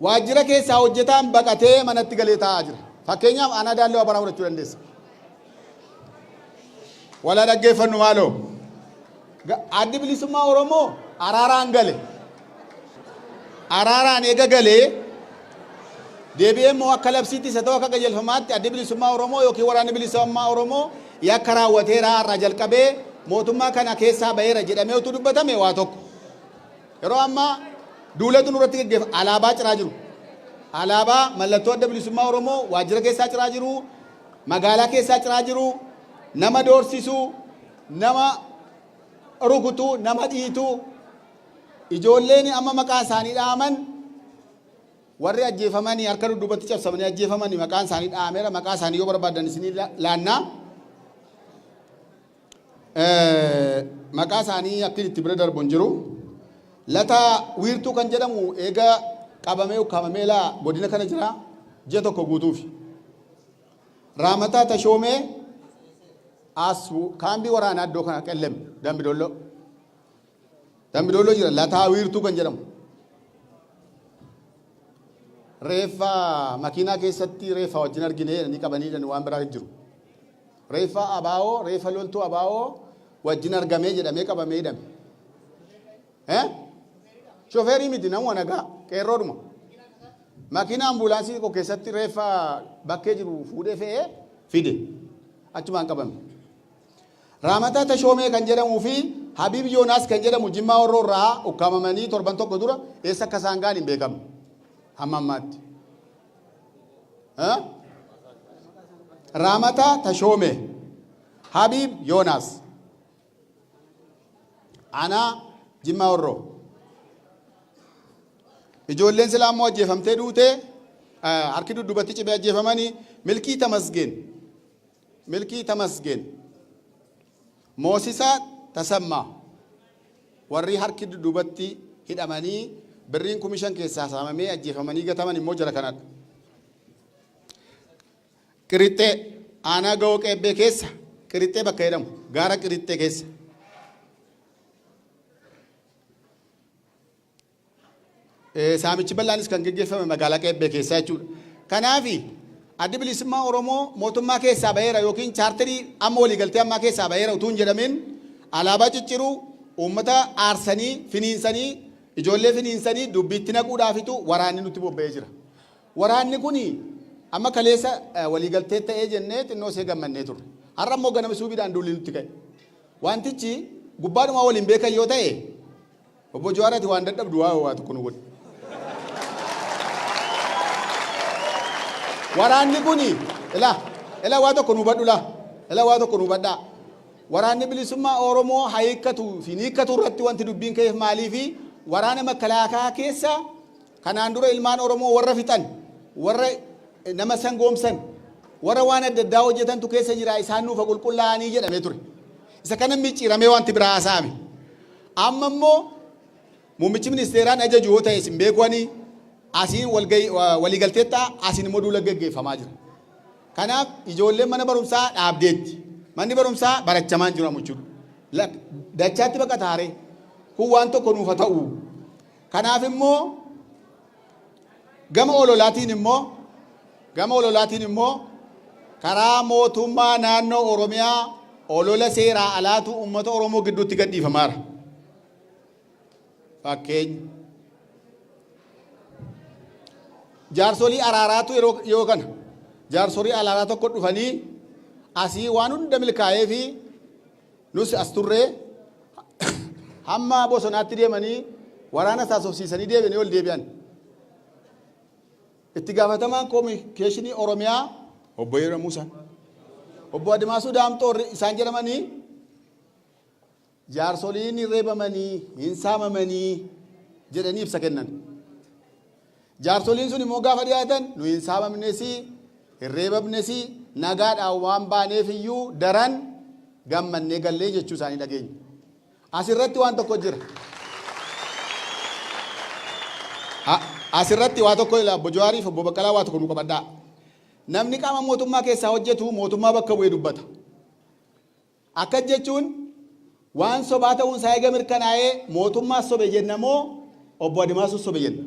Speaker 5: Waajjira keessaa hojjetaan baqatee manatti galee taa'aa jira. Fakkeenyaaf aanaa Daallee Wabaraa fudhachuu dandeessa. Wala dhaggeeffannu maaloo. Addi bilisummaa Oromoo araaraan gale. Araaraan eega galee deebi'ee immoo akka labsiitti isa ta'u akka qajeelfamaatti addi bilisummaa Oromoo yookiin waraanni bilisummaa Oromoo yakka raawwateera irraa jalqabee mootummaa kana keessaa baheera jedhamee utuu dubbatame waa tokko. Yeroo ammaa duulatu nurratti gaggeeffa alaabaa ciraa jiru. Alaabaa mallattoo adda bilisummaa Oromoo waajjira keessaa ciraa jiru, magaalaa keessaa ciraa jiru, nama doorsisu, nama rukutu, nama dhiitu, ijoolleen amma maqaa isaanii dhaaman warri ajjeefamanii harka dudduubatti cabsamanii ajjeefamanii maqaan isaanii dhaameera. Maqaa isaanii yoo barbaadan isinii laannaa. Maqaa isaanii akka itti bira darbu hin jiru. Lataa wiirtuu kan jedhamu eega qabamee ukkaamamee laa godina kana jira ji'a tokko guutuuf. Raamataa Tashoomee as kaambii waraanaa iddoo kana Qellem Dambidolloo jira. Lataa wiirtuu kan jedhamu. Reeffa makiinaa keessatti reeffa wajjin argine ni qabanii waan biraa jiru. Reeffa abaa'oo, reeffa loltuu abaa'oo wajjin argamee jedhamee qabamee hidhame. Shofeerii miti nama nagaa qeerroodhuma. Makiina ambulaansii keessatti reeffa bakkee jiru fuudhee fe'ee fide achumaan qabame. Raamataa Tashoomee kan jedhamuu fi Habiib Yoonaas kan jedhamu Jimmaa Horroo irraa ukkaamamanii torban tokko dura eessa akka isaan ga'an hin beekamu hamma ammaatti. Raamataa Tashoomee, Habiib Yoonaas, Anaa Jimmaa Horroo. Ijoolleen silaa immoo ajjeefamtee duutee harki dudduubatti cibee ajjeefamanii Milkii Tamasgeen, Moosisaa Tasammaa warri harki dudduubatti hidhamanii birriin 5,000 keessaa saamamee ajjeefamanii gataman immoo jara kanadha. Qirixxee aanaa Ga'oo Qeebbee keessa Qirixxee bakka jedhamu gaara Qirixxee keessa. Saamichi bal'aanis kan geggeeffame magaalaa Qeebbee keessaa jechuudha. Kanaafi addi bilisummaa Oromoo mootummaa keessaa baheera yookiin chaartarii amma waliigaltee ammaa keessaa baheera utuu hin jedhamin alaabaa cicciruu uummata aarsanii finiinsanii ijoollee finiinsanii dubbiitti naquudhaafitu waraanni nutti bobba'ee jira. Waraanni kuni amma kaleessa waliigaltee ta'ee jennee xinnoo see gammannee turre. Har'a immoo ganama suubiidhaan duulli nutti ka'e. Wantichi gubbaadhumaa waliin beekan yoo ta'e obbo Jawaarati waan dadhabdu waa tokko nu godhe. Waraanni kuni ila waa tokko nu badhu waa tokko nu badhaa. Waraanni bilisummaa Oromoo hiikkatu fi hiikkatu irratti wanti dubbiin ka'eef maalii fi waraana makalaakaa keessa kanaan dura ilmaan Oromoo warra fixan warra nama sangoomsan warra waan adda addaa hojjetantu keessa jira isaan nuufa qulqullaa'anii jedhamee ture. Isa kana micciiramee wanti biraa haasa'ame. Amma immoo muummichi ministeeraan ajaju yoo ta'e isin beekwanii asiin waliigalteetta asiin immoo duula gaggeeffamaa jira. Kanaaf ijoolleen mana barumsaa dhaabdeetti. Manni barumsaa barachamaa jira jechuudha. Dachaatti bakka taaree kun waan tokko nuuf ta'u. Kanaaf immoo gama ololaatiin immoo karaa mootummaa naannoo Oromiyaa olola seeraa alaatu uummata Oromoo gidduutti gadhiifamaara. Fakkeenya jaarsolii araaraatu yeroo kana jaarsolii araaraa tokko dhufanii asii waan hunda milkaa'ee fi nus as turree hamma bosonaatti deemanii waraana saasofsiisanii deebi'anii ol deebi'an. Itti gaafatamaan kominikeeshinii Oromiyaa obbo Yeera Muusaa obbo Adimaasuu Daamxoo isaan jedhamanii jaarsoliin hin reebamanii hin saamamanii jedhanii ibsa kennan. Jaarsoliin sun immoo gaafa dhiyaatan nu hin saamamnesi hin reebamnesi nagaadhaan waan baaneef iyyuu daran gammannee gallee jechuu isaanii dhageenya. Asirratti waan tokko jira. Asirratti waa tokko obbo Jawaariif obbo Baqqalaa waa tokko nu qabadhaa. Namni qaama mootummaa keessaa hojjetu mootummaa bakka bu'ee dubbata. Akka jechuun waan sobaa ta'uun isaa eega mirkanaa'ee mootummaa sobe jenna moo obbo Adimaasuu sobe jenna.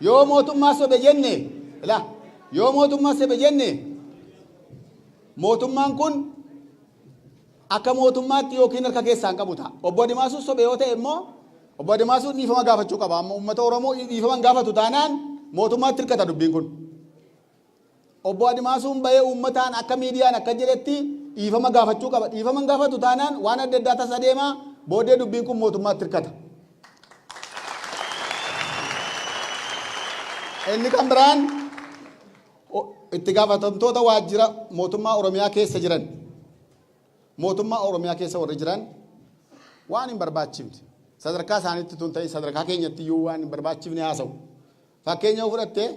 Speaker 5: Yoo mootummaa sobe jenne mootummaan kun akka mootummaatti yookiin harka keessaan qabu ta'a. Obbo Adimaasuu sobe yoo ta'e immoo obbo Adimaasuu dhiifama gaafachuu qaba. Amma uummata Oromoo dhiifama gaafatu taanaan mootummaatti hirkata dubbiin kun. Obbo Adimaasuun bahee uummataan akka miidiyaan akka jedhetti dhiifama gaafachuu qaba. Dhiifama gaafatu taanaan waan adda addaa tasa deema booddee dubbiin kun mootummaatti hirkata. Inni kan biraan itti gaafatamtoota waajjira mootummaa Oromiyaa keessa jiran mootummaa Oromiyaa keessa warri jiran waan hin barbaachifne sadarkaa isaaniitti tun ta'e sadarkaa keenyatti iyyuu waan hin barbaachifne haasa'u. Fakkeenya fudhattee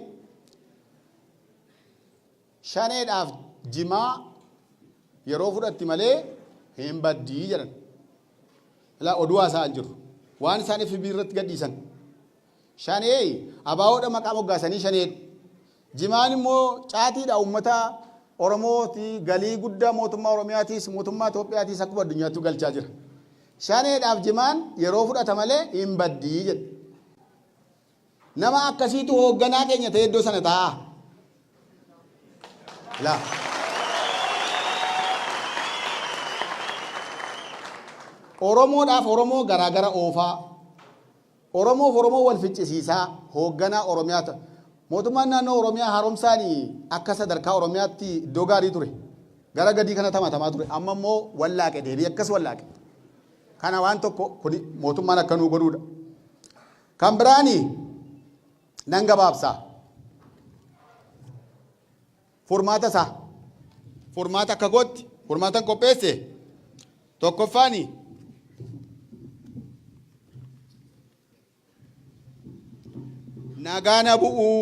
Speaker 5: shaneedhaaf jimaa yeroo fudhatti malee hin baddii jedhan. Ilaa oduu haasa'an jiru waan isaaniif biirratti gadhiisan. Shanee abaawoodha maqaa moggaasanii shaneedha. Jimaan immoo caatiidha uummata Oromooti galii guddaa mootummaa Oromiyaatiis mootummaa Itoophiyaatiis akkuma addunyaatti galchaa jira. Shaneedhaaf jimaan yeroo fudhata malee hin baddii jedha. Nama akkasiitu hoogganaa keenya ta'e iddoo sana taa'a. Laa. Oromoodhaaf Oromoo garaagara oofaa. Oromoo wal ficcisiisaa hoogganaa Oromiyaa ta'a. mootummaan naannoo Oromiyaa haaromsaanii akka sadarkaa Oromiyaatti iddoo gaarii ture. Gara gadii kana tamatamaa ture. Amma immoo wallaaqe deebii akkas wallaaqe. Kana waan tokko kuni mootummaan akka nuu godhuudha. Kan biraani nan gabaabsaa. Furmaata isaa. Furmaata akka gootti. Furmaatan qopheesse. Tokkoffaani. Nagaana bu'uu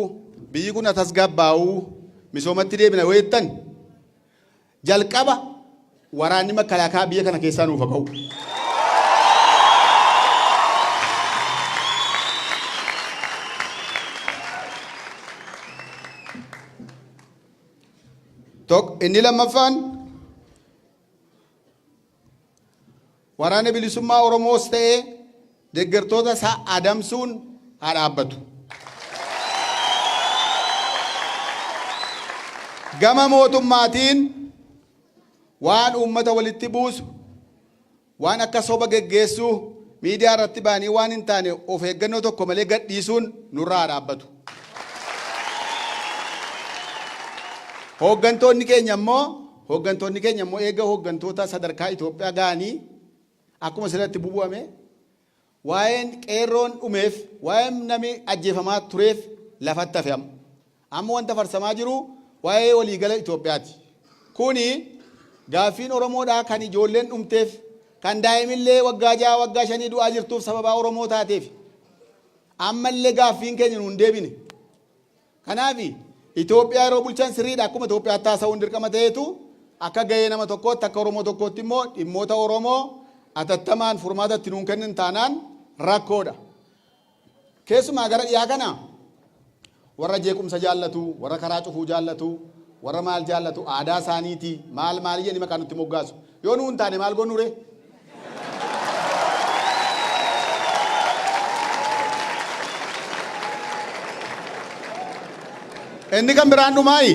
Speaker 5: biyyi kun tasgabbaa'uu misoomatti deebina weettan jalqaba waraanni makalaakaa biyya kana keessaa nuuf haa ba'u. Inni lammaffaan waraana bilisummaa Oromoos ta'ee deeggartoota isaa adamsuun haa dhaabbatu. Gama mootummaatiin waan uummata walitti buusu waan akka soba geggeessuu miidiyaa irratti baanii waan hin taane of eeggannoo tokko malee gadhiisuun nurraa haa dhaabbatu. Hooggantoonni keenya immoo eega hooggantoota sadarkaa Itoophiyaa ga'anii akkuma sirriitti bubu'ame waa'een qeerroon dhumeef waa'een namni ajjeefamaa tureef lafatti hafe amma wanta farsamaa jiru waa'ee waliigala Itoophiyaati. Kuni gaaffiin Oromoodhaa kan ijoolleen dhumteef kan daa'imillee waggaa 6 waggaa 5 du'aa jirtuuf sababaa Oromoo taateef ammallee gaaffiin keenya nuun deebine. Kanaafi Itoophiyaa yeroo bulchan sirriidha akkuma Itoophiyaa taasisuun dirqama ta'etu akka gahee nama tokkootti akka Oromoo tokkootti immoo dhimmoota Oromoo atattamaan furmaata itti nuun kennin taanaan rakkoodha. Keessumaa gara dhiyaa kana warra jeequmsa jaallatu, warra karaa cufuu jaallatu, warra maal jaallatu aadaa isaaniiti maal jedhanii maqaa nutti moggaasu. Yoo nuun taane maal gonnuure? Inni kan biraan dhumaayi.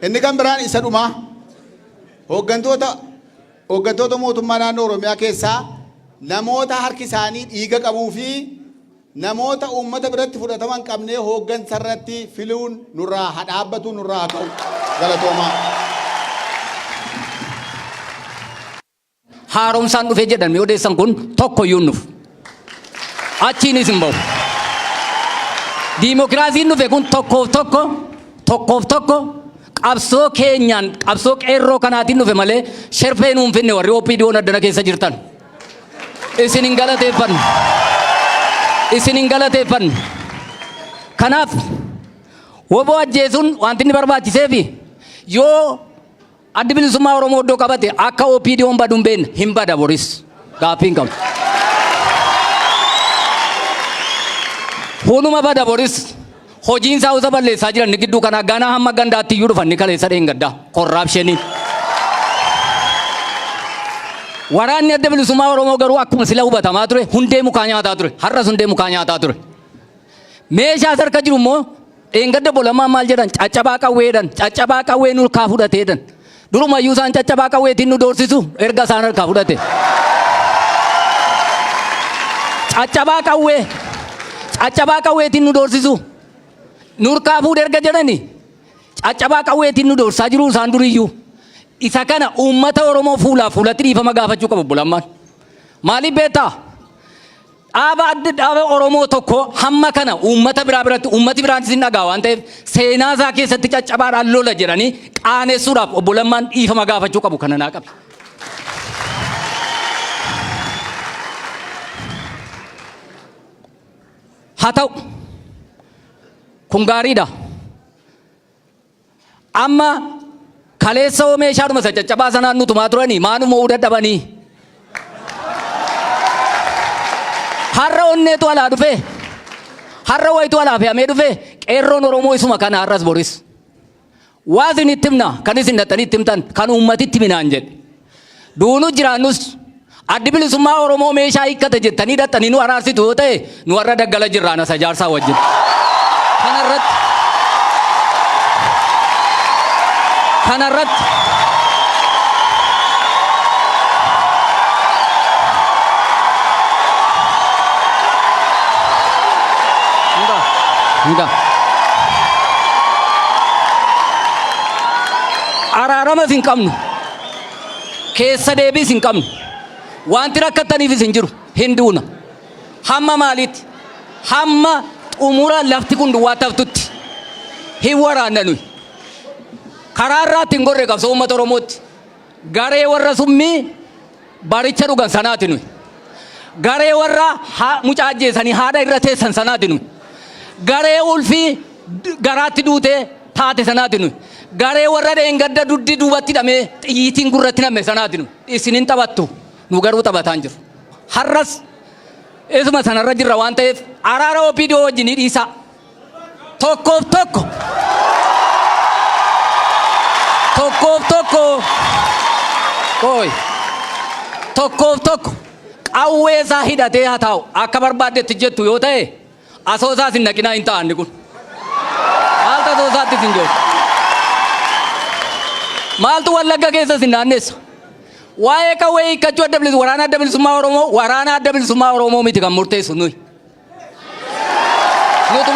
Speaker 5: Inni kan biraan isa dhumaa. Hooggantoota mootummaa naannoo Oromiyaa keessaa namoota harki isaanii dhiiga qabuu fi namoota uummata biratti fudhataman qabnee hooggansa irratti filuun nurraa haa dhaabbatu nurraa haa ka'u. Galatoomaa.
Speaker 6: Haaromsaan dhufee jedhamee odeessan kun tokkoyyuu nuuf. Achiinis hin bahu. Diimokiraasiin dhufe kun tokkoof tokko qabsoo keenyaan qabsoo qeerroo kanaatiin dhufe malee sherfee nuun finne warri OPDO'n addana keessa jirtan. Isin hin galateeffanne. Kanaaf woboo ajjeesuun wanti inni barbaachiseefi yoo addi bilisummaa Oromoo iddoo qabate akka OPDO'n badu hin beekne hin bada boris gaaffii hin qabu. Hunuma bada boris hojiin isaa usa balleessaa jiran gidduu kana ganaa hamma gandaatti iyyuu dhufan ni kaleessa dheengaddaa korraapshiniin. Waraanni adda bilisummaa Oromoo garuu akkuma sila hubatamaa ture hundee mukaa nyaataa ture har'as hundee mukaa nyaataa ture. Meeshaa harka jiru immoo dheengadda bolamaa maal jedhan caccabaa qawwee nu harkaa fudhateedhan. Durumayyuu isaan caccabaa qawweetiin nu doorsisu erga isaan harkaa fudhate. Caccabaa qawweetiin nu doorsisu nu harkaa fuudhe erga jedhani caccabaa qawweetiin nu doorsaa jiru isaan duriyyuu. Isa kana uummata Oromoo fuulatti dhiifama gaafachuu qabu bulammaan. Maaliif beektaa? Dhaaba Oromoo tokko hamma kana uummata biratti uummati biraanis hin dhagaa waan ta'eef seenaa isaa keessatti caccabaadhaan lola jedhanii qaanessuudhaaf obbo Lammaan dhiifama gaafachuu qabu kana naa qabi. Haa ta'u kun gaariidha. Amma kaleessa meeshaadhuma isa caccabaa sanaan nutumaa turanii maanuma dadhabanii. Har'a onneetu alaa dhufe har'a wayitu alaa fe'amee dhufe qeerroon Oromoo isuma kana har'as boris. Waa isin itti himna kan isin dhaxxanii itti himtan kan uummatitti minaan jedhe. Duunu jiraannus addi bilisummaa Oromoo meeshaa hiikkate jettanii dhaxxanii nu araarsitu yoo ta'e nu warra daggala jirraan asa jaarsaa wajjin. Kanarratti enggak. araaramas hin qabnu keessa deebiis hin qabnu wanti rakkataniifis hin jiru hin duuna hamma maaliitti hamma xumura lafti kun duwwaa taftutti hin waraanna nuyi karaa irraatti hin gorre qabsoo uummata Oromootti garee warra summii baricha dhugan sanaati nuyi garee warra mucaa ajjeesanii haadha irra teessan sanaati nuyi garee ulfii garaatti duutee taate sanaati nuyi garee warra dheengadda duddi duubatti hidhamee xiyyiitiin gurratti namme sanaati nuyi isinin taphattu nu garuu taphataan jiru har'as isuma sanarra jirra waan ta'eef araara OPDO wajjin dhiisaa tokkoof tokko qawwee isaa hidhatee haa taa'u akka barbaaddetti jettu yoo ta'e asoosaas hin naqinaa hin ta'anni kun maaltu asoosaattis hin jiru maaltu wallagga keessas hin naanneessa waa'ee qawwee hiikkachuu adda bilisummaa waraana adda bilisummaa Oromoo miti kan murteessu nutu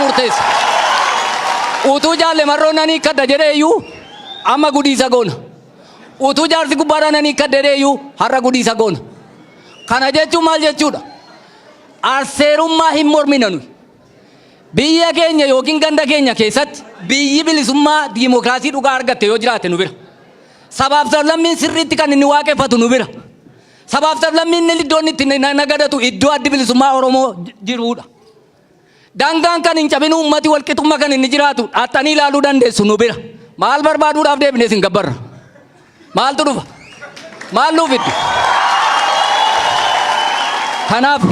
Speaker 6: murteessa utuu jaalle marroonnanii hiikkadha jedhee iyyuu amma gudiisa goona utuu jaarsi gubbaadhaan hiikkadha jedhee iyyuu har'a gudiisa goona kana jechuun maal jechuudha arseerummaa hin mormina nuyi biyya keenya yookiin ganda keenya keessatti biyyi bilisummaa diimokiraasii dhugaa argatte yoo jiraate nu bira sabaaf sablammiin sirriitti kan inni waaqeffatu nu bira sabaaf sablammiin inni iddoon itti nagadatu iddoo addi bilisummaa Oromoo jiruudha dangaan kan hin cabin uummati walqixummaa kan inni jiraatu dhaxxanii ilaaluu dandeessu nu bira maal barbaaduudhaaf deebinee sin gabbarra maaltu dhufa maal nuuf iddu kanaaf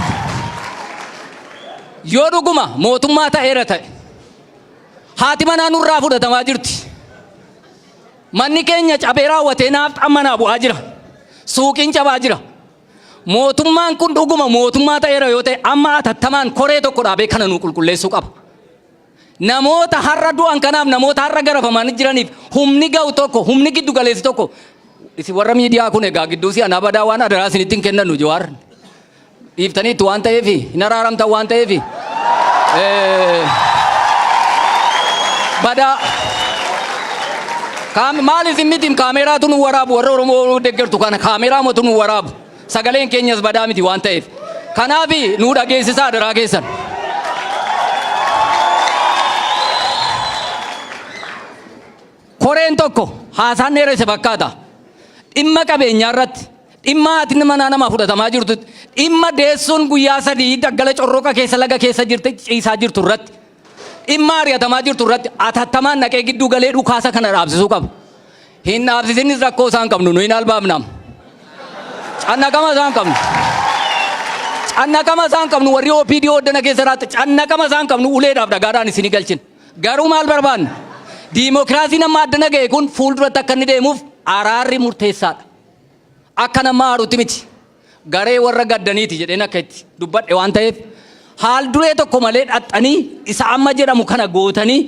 Speaker 6: yoo dhuguma mootummaa ta'eera ta'e haati manaa nurraa fudhatamaa jirti manni keenya cabee raawwatee naaf xammanaa bu'aa jira suuqiin cabaa jira mootummaan kun dhuguma mootummaa ta'eera yoo ta'e amma atattamaan koree tokko dhaabee kana nu qulqulleessuu qaba namoota har'a du'an kanaaf namoota har'a garafaman jiraniif humni ga'u tokko humni giddu galeessi tokko isin warra miidiyaa kun egaa gidduu si anaa badaa waan adaraa isinitti hin kennan Jawaar dhiiftaniitti waan ta'eef hin araaramtan waan ta'eef badaa maal isin mitiin kaameraatu nu waraabu warra Oromoo deeggartu kana kaameraa motu nu waraabu sagaleen keenyas badaa miti waan ta'eef kanaaf nu dhageessisaa adaraa keessan koreen tokko haasaan dheeresse fakkaata dhimma qabeenyaa irratti dhimma haati manaa namaa fudhatamaa jirtu dhimma deessuun guyyaa 3 daggala corroqa keessa laga keessa jirte ciisaa jirtu irratti dhimma ari'atamaa jirtu irratti atattamaan naqee gidduu galee dhukaasa kana dhaabsisuu qaba hin dhaabsisinis rakkoo isaan qabnu nu hin albaafnaam cannaqama isaan qabnu warri OPDO oddana keessa raatti cannaqama isaan qabnu uleedhaaf dhagaadhaan isin galchin garuu maal barbaanna diimokiraasiin amma addana ga'e kun fuulduratti akka inni deemuuf araarri murteessaadha akka nama haaruutti miti garee warra gaddaniiti jedheen akka itti dubbadhe waan ta'eef haal duree tokko malee dhaxxanii isa amma jedhamu kana gootanii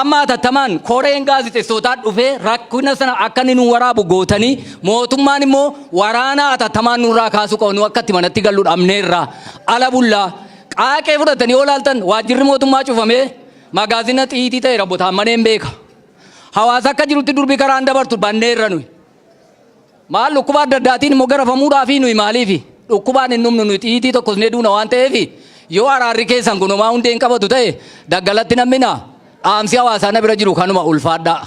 Speaker 6: amma atattamaan koreen gaazexeessootaa dhufee rakkina sana akka inni nu waraabu gootanii mootummaan immoo waraana atattamaan nurraa kaasuu qabu nu akka itti manatti gallu dhabneerraa ala bullaa qaaqee fudhatanii yoo laaltan waajjirri mootummaa cufamee magaazina xiitii ta'e rabbotaan maneen beeka hawaasa akka jirutti durbii karaan dabartu banneerra nuyi maal dhukkuba adda addaatiin immoo garafamuudhaafi nuyi maaliifi dhukkubaan hin dhumnu nuyi xiitii tokkos nee duuna waan ta'eef yoo araarri keessan kunumaa hundeen qabatu ta'e daggalatti nammina dhaamsi hawaasaa na bira jiru kanuma ulfaadhaa.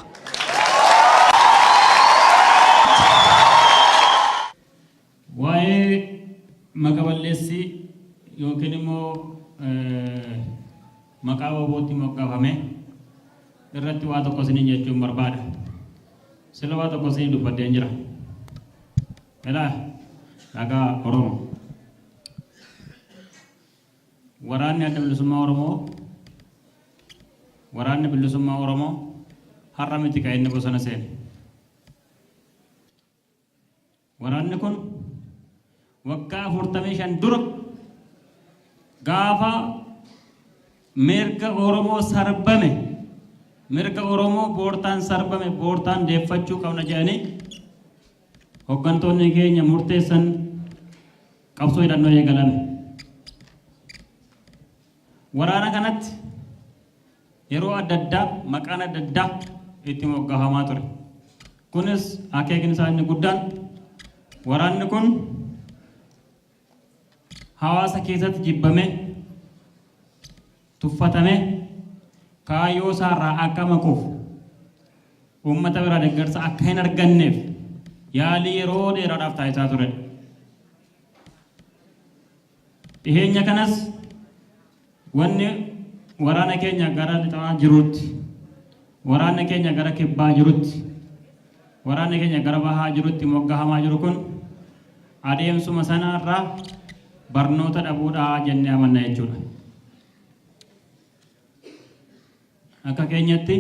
Speaker 7: Waa'ee maqaballeessi yookiin immoo maqaa waabootti moggaafame irratti waa tokko isiniin jechuun barbaada. Sila waa tokko isinii dubbadheen jira. Elaa dhagaa Oromoo. Waraanni adda bilisummaa Oromoo har'a miti kan inni bosona seene. Waraanni kun waggaa 45 dura gaafa mirga Oromoo sarbame mirga Oromoo boortaan sarbame boortaan deeffachuu qabna jedhanii hooggantoonni keenya murteessan qabsoo hidhannoo eegalame. Waraana kanatti yeroo adda addaa maqaan adda addaa itti moggaafamaa ture. Kunis akeekni isaa inni guddaan waraanni kun hawaasa keessatti jibbame tuffatame kaayyoo isaarraa akka maquuf uummata biraa deeggarsa akka hin arganneef yaalii yeroo dheeraadhaaf taasisaa ture. Dhiheenya kanas wanni waraana keenya gara lixaa jirutti, waraana keenya gara kibbaa jirutti, waraana keenya gara bahaa jirutti moggahamaa jiru kun adeemsuma sanarraa barnoota dhabuudhaa jennee amanna jechuudha. Akka keenyatti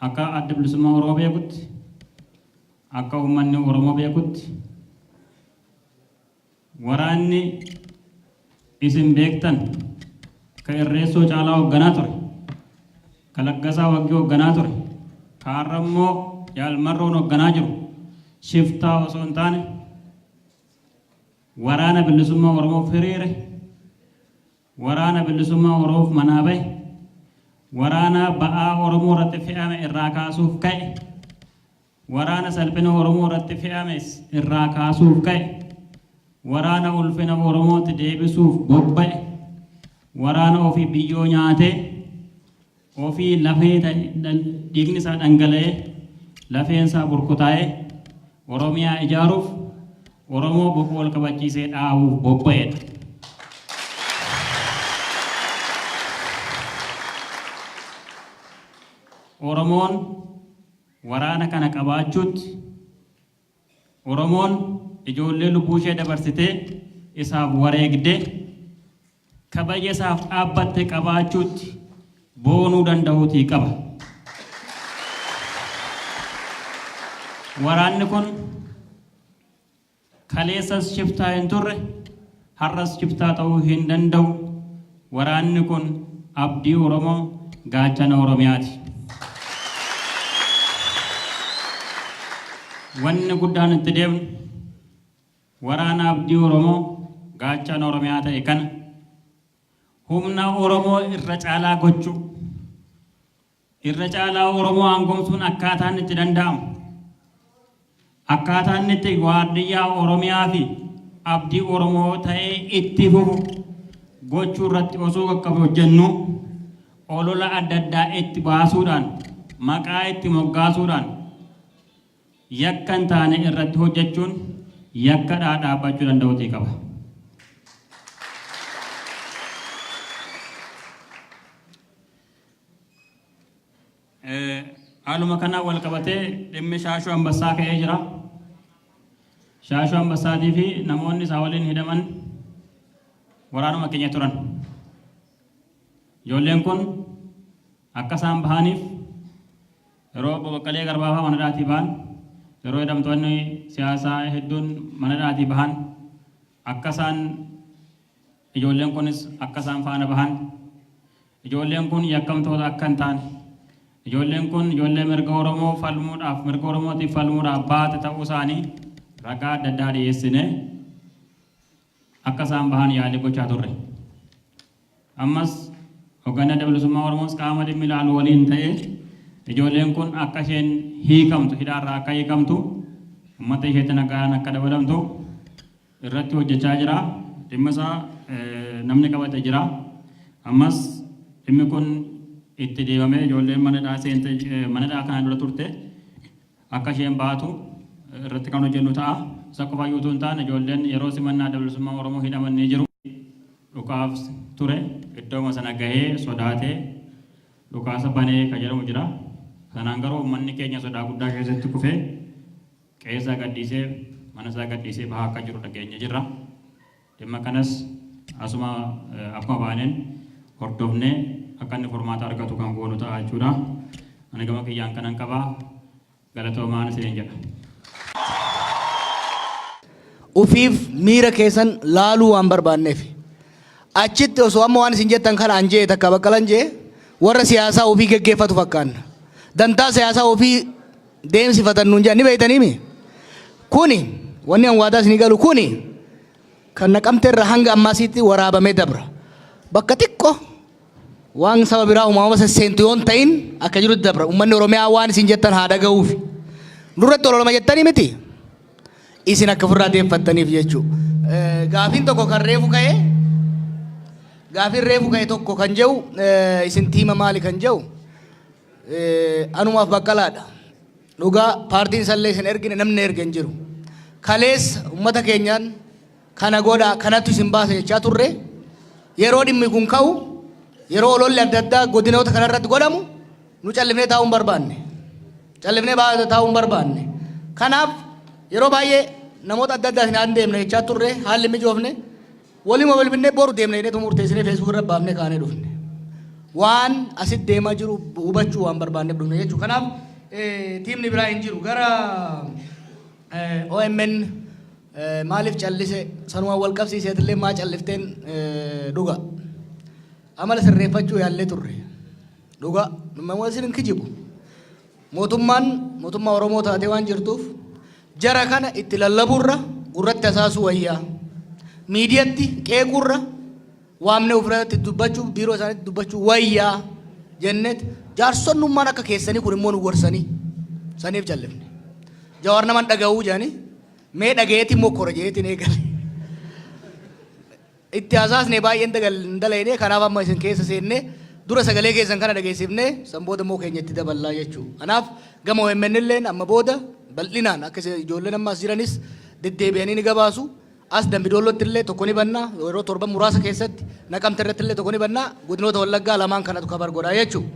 Speaker 7: akka adda bilisummaa Oromoo beekutti, akka uummanni Oromoo beekutti waraanni isin beektan ka Irreessoo Caalaa hoogganaa ture, ka Laggasaa Waggee hoogganaa ture, ka har'a immoo Jaalmarroon hoogganaa jiru shiftaa osoo hin taane waraana bilisummaa Oromoof hiriire, waraana bilisummaa Oromoof manaa bahe, waraana ba'aa Oromoo irratti fe'ame irraa kaasuuf ka'e, waraana salphina Oromoo irratti fe'ame irraa kaasuuf ka'e, waraana ulfina Oromootti deebisuuf bobba'e, waraana ofii biyyoo nyaatee ofii lafee dhiigni isaa dhangala'ee lafeen isaa burkutaa'ee Oromiyaa ijaaruuf Oromoo boqoo ol qabachiisee dhaabuuf bobba'edha. Oromoon waraana kana qabaachuutti, Oromoon ijoollee lubbuu ishee dabarsitee isaaf wareegdee kabaja isaaf dhaabbatte qabaachuutti boonuu danda'uutii qaba. Waraanni kun kaleessas shiftaa hin turre, har'as shiftaa ta'uu hin danda'u. Waraanni kun abdii Oromoo, gaachana Oromiyaati. Wanni guddaan itti deemnu waraana abdii Oromoo, gaachana Oromiyaa ta'e kana humna Oromoo irra caalaa gochuu, irra caalaa Oromoo hangomsuun akkaataan itti danda'amu, akkaataan itti waardiyyaa Oromiyaa fi abdii Oromoo ta'ee itti fufu gochuu irratti osoo qaqqabe hojjennu olola adda addaa itti baasuudhaan, maqaa itti moggaasuudhaan yakka hin taane irratti hojjechuun yakka dhaabbachuu danda'uutii qaba. Haaluma kanaan wal qabatee dhimmi Shaashuu Ambassaa ka'ee jira. Shaashuu Ambassaatii fi namoonni isaa waliin hidhaman waraanuma keenya turan. Ijoolleen kun akka isaan bahaniif yeroo Obbo Baqqalee Garbaa mana hidhaatii bahan, yeroo hidhamtoonni siyaasaa hedduun mana hidhaatii bahan, akka isaan ijoolleen kunis akka isaan faana bahan, ijoolleen kun yakkamtoota akka hin taane, ijoolleen kun ijoollee mirga Oromoo falmuudhaaf, mirga Oromootiif falmuudhaaf baate ta'uu isaanii ragaa adda addaa dhiyeessine akka isaan bahan yaalii gochaa turre. Ammas hoogganaa adda bilisummaa Oromoos qaama dhimmi ilaalu waliin ta'ee ijoolleen kun akka isheen hiikamtu, hidhaarraa akka hiikamtu, uummata isheetti nagaan akka dabalamtu irratti hojjechaa jira. Dhimma isaa namni qabate jira. Ammas dhimmi kun itti deemamee ijoolleen mana hidhaa kana dura turte akka isheen baatu irratti kan hojjennu ta'a. Isa qofa yoo hin taane ijoolleen yeroo simannaa adda bilisummaa Oromoo hidhamanii jiru dhukaaf ture iddooma sana gahee sodaatee dhukaasa banee kan jedhamu jira. Sanaan garuu uummanni keenya sodaa guddaa keessatti kufee qe'ee gadhiisee mana isaa gadhiisee bahaa akka jiru dhageenya jirra. Dhimma kanas asuma akkuma baaneen hordofnee akka inni furmaata argatu kan goonu ta'a jechuudha. Ani gama kiyyaan kanan qabaa galatoomaan isin jedha.
Speaker 2: Ufiif miira keessan laaluu waan barbaanneef achitti osoo amma waan isin jettan kana anjee takka Baqqalaan jee warra siyaasaa ofii geggeeffatu fakkaanna. Dantaa siyaasaa ofii deemsifatan nuun jedhan ni beeytaniimi. Kuni wanni an waadaa isinii galu kuni kan Naqamtee irraa hanga ammaasiitti waraabamee dabra. Bakka xiqqoo
Speaker 8: waan saba biraa uumama sesseentu yoon ta'in akka jirutti dabra uummanni Oromiyaa waan isin jettan haa dhaga'uuf nurratti ololama jettanii miti isin akka ofirraa deeffattaniif jechuudha. Gaafiin tokko kan reefu ka'e tokko kan jedhu isin tiima maali kan jedhu anumaaf baqqalaadha. Dhugaa paartiin sallee isin ergine namni ergen jiru. Kalees uummata keenyaan kana godha kanattu isin baasa jechaa turre yeroo dhimmi kun ka'u yeroo ololli adda addaa godinoota kanarratti godhamu nu callifnee taa'uu hin barbaanne. Callifnee taa'uu hin barbaanne. Kanaaf yeroo baay'ee namoota adda addaa isin aan deemne jechaa turre haalli mijoofne waliin bilbinnee boru deemne jedhee murteessinee feesbuuk irra baafnee kaanee dhufne. Waan asitti deemaa jiru hubachuu waan barbaanneef dhufne jechuudha. Kanaaf tiimni biraa hin jiru gara OMN maaliif callise sanumaan wal qabsiiseetillee maa callifteen dhuga amala sirreeffachuu yaallee turre dhuga nama isin hin kijibu mootummaa Oromoo taatee waan jirtuuf jara kana itti lallabuurra gurratti asaasuu wayyaa miidiyaatti qeequurra waamne ofirratti dubbachuu biiroo isaaniitti dubbachuu wayyaa jennet jaarsonnummaan akka keessanii kun immoo nu gorsanii saniif callifne Jawaar naman dhaga'uu jaani mee dhagayeeti immoo kora jeetiin eegale itti hasaasne baay'een dalayne kanaaf amma isin keessa seenne dura sagalee keessan kana dhageessifne san booda immoo keenya itti daballaa jechuudha. Kanaaf gama OMN illeen amma booda bal'inaan akka ijoolleen ammas jiranis deddeebi'anii ni gabaasu. As Dambidollootti illee tokko ni bannaa yeroo torban muraasa keessatti Naqamte irratti illee tokko ni bannaa godinoota Wallaggaa lamaan kanatu kabar godhaa jechuudha.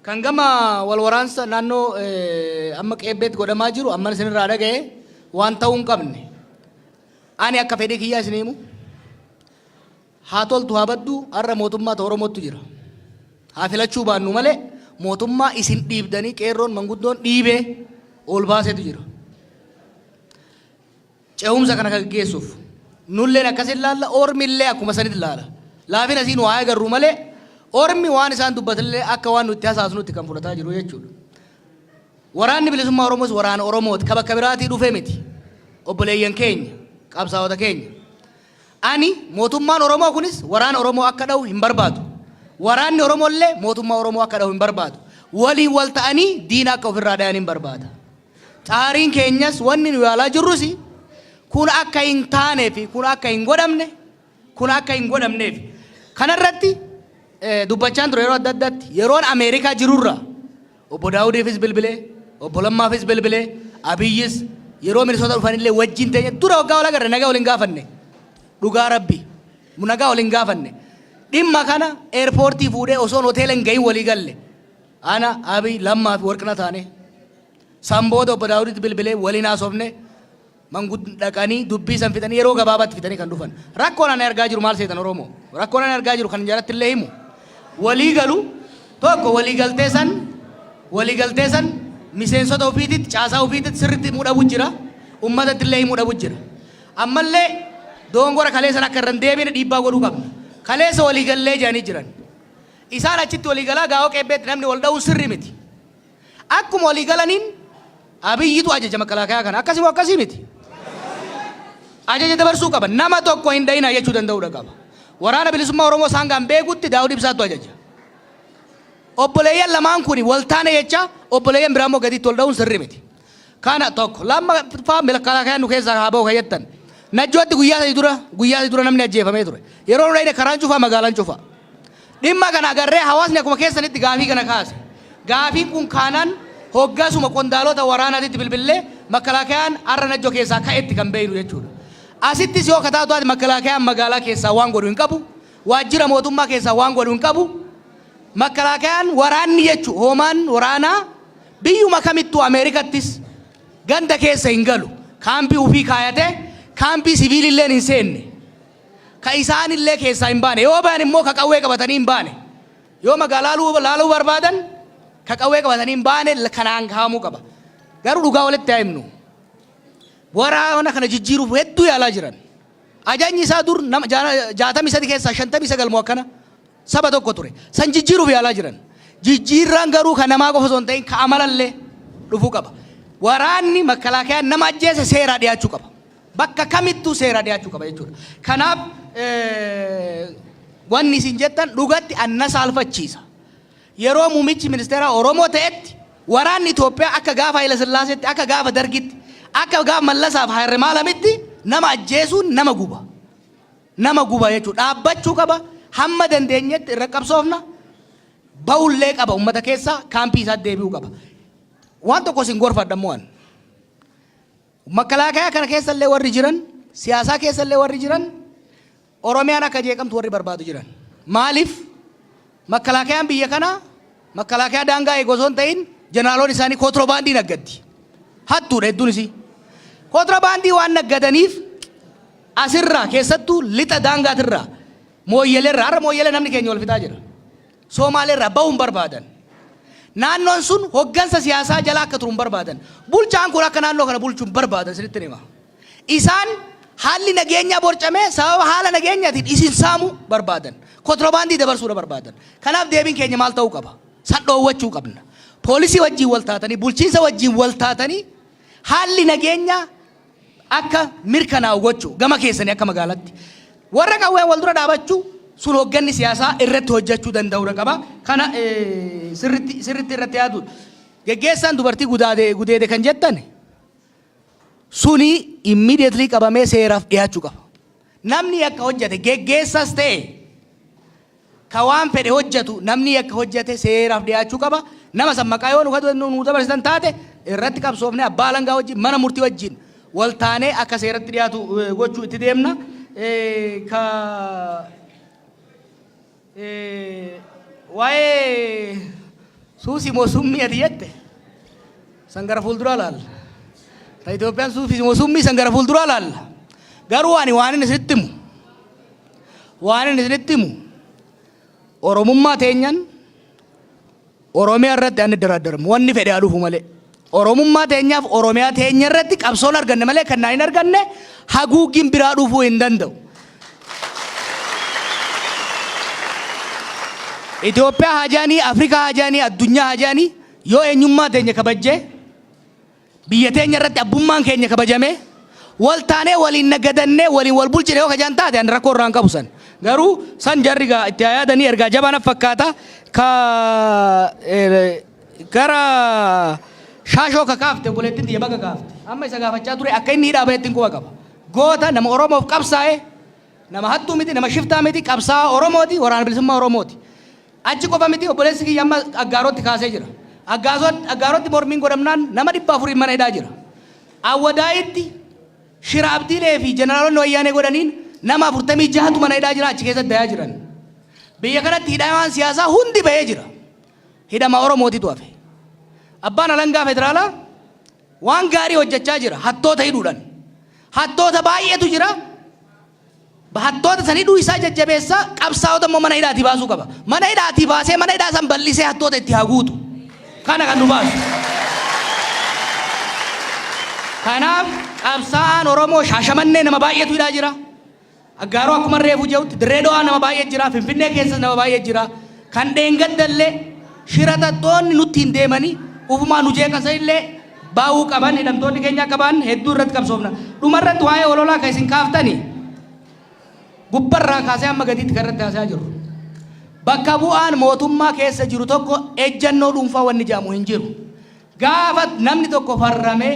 Speaker 8: Kan gama wal waraansa naannoo amma qeebbeetti godhamaa jiru amma isinirraa dhaga'e waan ta'uu hin qabne. Ani akka fedhii kiyyaa isin himu haa toltu haa baddu har'a mootummaa Oromootu jira. Haa filachuu baannu malee mootummaa isin dhiibdanii qeerroon manguddoon dhiibee ol baasetu jira. Ce'umsa kana gaggeessuuf nulleen akkasin laalla ormillee akkuma sanitti laala. Laafin asiin waa agarru malee ormi waan isaan dubbatillee akka waan nutti hasaasnutti kan fudhataa jiru jechuudha. Waraanni bilisummaa Oromoos waraana Oromooti ka bakka biraatii dhufee miti. Obboleeyyan keenya qabsaa'ota keenya. Ani mootummaan Oromoo kunis waraana Oromoo akka dha'u hin barbaadu. Waraanni Oromoollee mootummaa Oromoo akka dha'u hin barbaadu. Waliin wal ta'anii diina akka ofirraa dhayan hin barbaada. Xaariin keenyas wanni nu yaalaa jirrus kun akka hin taaneef kun akka hin godhamneef kanarratti dubbachaan ture yeroo adda addaatti yeroon Ameerikaa jirurra obbo Daawudiifis bilbilee obbo Lammaafis bilbilee Abiyyis yeroo Minisoota dhufanillee wajjin teenye dura waggaa wal agarre nagaa waliin gaafanne dhugaa rabbi nagaa waliin gaafanne dhimma kana eerpoortii fuudhee osoon hoteela hin gahin walii galle ana Abiy Lammaa fi Warqina taane Sambooda obbo Daawuditti bilbilee waliin haasofne dhaqanii dubbii san fixanii yeroo gabaabaatti fixanii kan dhufan rakkoon ani argaa jiru maal seetan Oromoo rakkoon ani argaa jiru kan jaratti illee himu walii galu tokko walii galtee san miseensota ofiititti caasaa ofiititti sirriitti himuu dhabu jira ummatatti illee himuu dhabu jira ammallee doongora kaleessan akka irra hin deebine dhiibbaa godhuu qabna kaleessa walii gallee jedhanii jiran isaan achitti walii galaa gaa'oo qeebbeetti namni wal dha'uun sirri miti akkuma walii galaniin Abiyyitu ajaja makalaakaa kana akkasii akkasii miti ajaja dabarsuu qaba nama tokko hin dhayina jechuu danda'uudha qaba waraana bilisummaa Oromoo sangaan beekutti Daawud Ibsaatu ajaja obboleeyyan lamaan kuni wal taane jecha obboleeyyan biraa immoo gadiitti wal dha'uun sirri miti kana tokko lammaffaa makalaakaa nu keessaa haa ba'u kayyattan najjootti guyyaa sadii dura namni ajjeefamee ture yeroo nu dhayne karaan cufaa magaalaan cufaa dhimma kana agarree hawaasni akkuma keessanitti gaafii kana kaase gaafiin kun kaanaan hoggasuma qondaalota waraanaatitti bilbilee makalaakayaan har'a najjoo keessaa ka'etti kan beeynu jechuudha. Asittis yoo kataa tu'aati makalaakayaan magaalaa keessaa waan godhu hin qabu waajjira mootummaa keessaa waan godhu hin qabu makalaakayaan waraanni jechuudha hoomaan waraanaa biyyuma kamittuu Ameerikattis ganda keessa hin galu kaampii ufii kaayatee kaampii siviilillee hin seenne ka isaanillee keessaa hin baane yoo ba'an immoo ka qawwee qabatanii hin baane yoo magaalaa laaluu barbaadan ka qawwee qabatanii hin baane kanaan kaa'amuu qaba garuu dhugaa walitti haa himnu waraana kana jijjiiruuf hedduu yaalaa jiran ajajni isaa dur 63 keessaa 59 moo akkana saba tokko ture san jijjiiruuf yaalaa jiran jijjiirraan garuu kan namaa qofa osoo hin ta'in ka amalallee dhufuu qaba waraanni makalaakayaan nama ajjeese seeraa dhiyaachuu qaba bakka kamittuu seeraa dhiyaachuu qaba jechuudha kanaaf wanni isin jettan dhugatti anna saalfachiisa. Yeroo muummichi ministeera Oromoo ta'etti waraanni Itoophiyaa akka gaafa Haile Sillaaseetti akka gaafa Dargitti akka gaafa Mallasaaf Hayre Maalamitti nama ajjeesuun nama guba. Nama guba jechuudha. Dhaabbachuu qaba. Hamma dandeenyetti irra qabsoofna. Ba'ullee qaba uummata keessaa kaampii isaa deebi'uu qaba. Waan tokko isin gorfadhamu waan. Makalaakaa kana keessallee warri jiran, siyaasaa keessallee warri jiran, Oromiyaan akka jeeqamtu warri barbaadu jiran. Maaliif? Makalaakayaan biyya kana, makalaakaa daangaa eeguu osoo hin ta'in, jeneraaloon isaanii kontiroobaandii naggaddi. Hattuudha hedduun isii. Kontiroobaandii waan naggadaniif asirraa keessattuu lixa daangaatirraa mooyyeleerraa har'a mooyyelee namni keenya wal fixaa jira. Somaaleerraa ba'uun barbaadan. Naannoon sun hoggansa siyaasaa jala akka turu barbaadan. Bulchaan kun akka naannoo kana bulchuun barbaadan sinitti hima. Isaan haalli nageenyaa borcamee sababa haala nageenyaatiin isin saamu barbaadan. Kontiroobaandii dabarsuudha barbaadan. Kanaaf deebiin keenya maal ta'uu qaba? San dhoowwachuu qabna. Poolisii wajjin wal taatanii, bulchiinsa wajjin wal taatanii haalli nageenyaa akka mirkanaa'u gochuu gama keessanii akka magaalatti. Warra qawween wal dura dhaabachuu sun hogganni siyaasaa irratti hojjechuu danda'uudha qaba. Kana sirritti irratti yaaduudha. Geggeessaan dubartii gudeede kan jettan suni immediately qabamee seeraaf dhiyaachuu qaba. Namni akka hojjete geggeessas ta'e ka waan fedhe hojjetu namni akka hojjete seeraaf dhiyaachuu qaba. Nama san maqaa yoo nu dabarsitan taate irratti qabsoofne abbaa alangaa wajjin mana murtii wajjin wal taanee akka seeratti dhiyaatu gochuu itti deemna. Waa'ee suusii moo summii ati jette san gara fuulduraa laalla. Ta Itoophiyaan suusii moo summii san gara fuulduraa laalla. Garuu ani waan inni isinitti himu Oromummaa teenyan Oromiyaa irratti ani daraddaramu wanni fedhe haa dhufu malee. Oromummaa teenyaaf Oromiyaa teenya irratti qabsoon arganne malee kan hin arganne haguuggiin biraa dhufuu hin danda'u. Itoophiyaa hajaanii, Afrikaa hajaanii, addunyaa hajaanii yoo eenyummaa teenya kabajjee biyya teenya irratti abbummaan keenya kabajamee wal taanee waliin nagadannee waliin wal bulchine yoo kajaan taate ani rakkoo irraan qabu san. Garuu san jarri itti yaadanii ergaa jabaan fakkaata ka gara shaashoo kakaafte buleettiin xiyya baga kaafte. Amma isa gaafachaa ture akka inni hidhaa baheettiin quba qaba. Goota nama Oromoof qabsaa'e nama hattuu miti nama shiftaa miti qabsaa'aa Oromooti waraana bilisummaa Oromooti. Achi qofa miti obboleessi kiyya amma aggaarotti kaasee jira. Aggaarotti mormiin godhamnaan nama 400 mana hidhaa jira. Awwadaayitti shira abdiilee fi jeneraalonni wayyaanee godhaniin nama 46tu mana hidhaa jira achi keessatti dayaa jiran. Biyya kanatti hidhamaan siyaasaa hundi bahee jira. Hidhama Oromootitu hafe. Abbaan alangaa federaalaa waan gaarii hojjechaa jira hattoota hidhuudhaan. Hattoota baay'eetu jira. Hattoota san hidhuu isaa jajjabeessaa qabsaa'ota immoo mana hidhaatii baasuu qaba. Mana hidhaatii baasee mana hidhaa san bal'isee hattoota itti haa guutu. Kana kan nu baasu. Kanaaf qabsaa'aan Oromoo Shaashamannee nama baay'eetu hidhaa jira. Aggaaroo akkuma reefu jedhutti Dirree Dhawaa nama baay'ee jira. Finfinnee keessa nama baay'ee jira. Kan dheengaddallee shira xaxxoonni nutti hin deemanii ufumaa nu jeeqansa illee baa'uu qaban hidhamtoonni keenya qaban hedduu irratti qabsoofna. Dhumarratti waa'ee ololaa kan isin kaaftanii gubbarraa kaasee amma gadiitti kan irratti haasaa jiru. Bakka bu'aan mootummaa keessa jiru tokko ejjannoo dhuunfaa wanni jedhamu hin jiru. Gaafa namni tokko farramee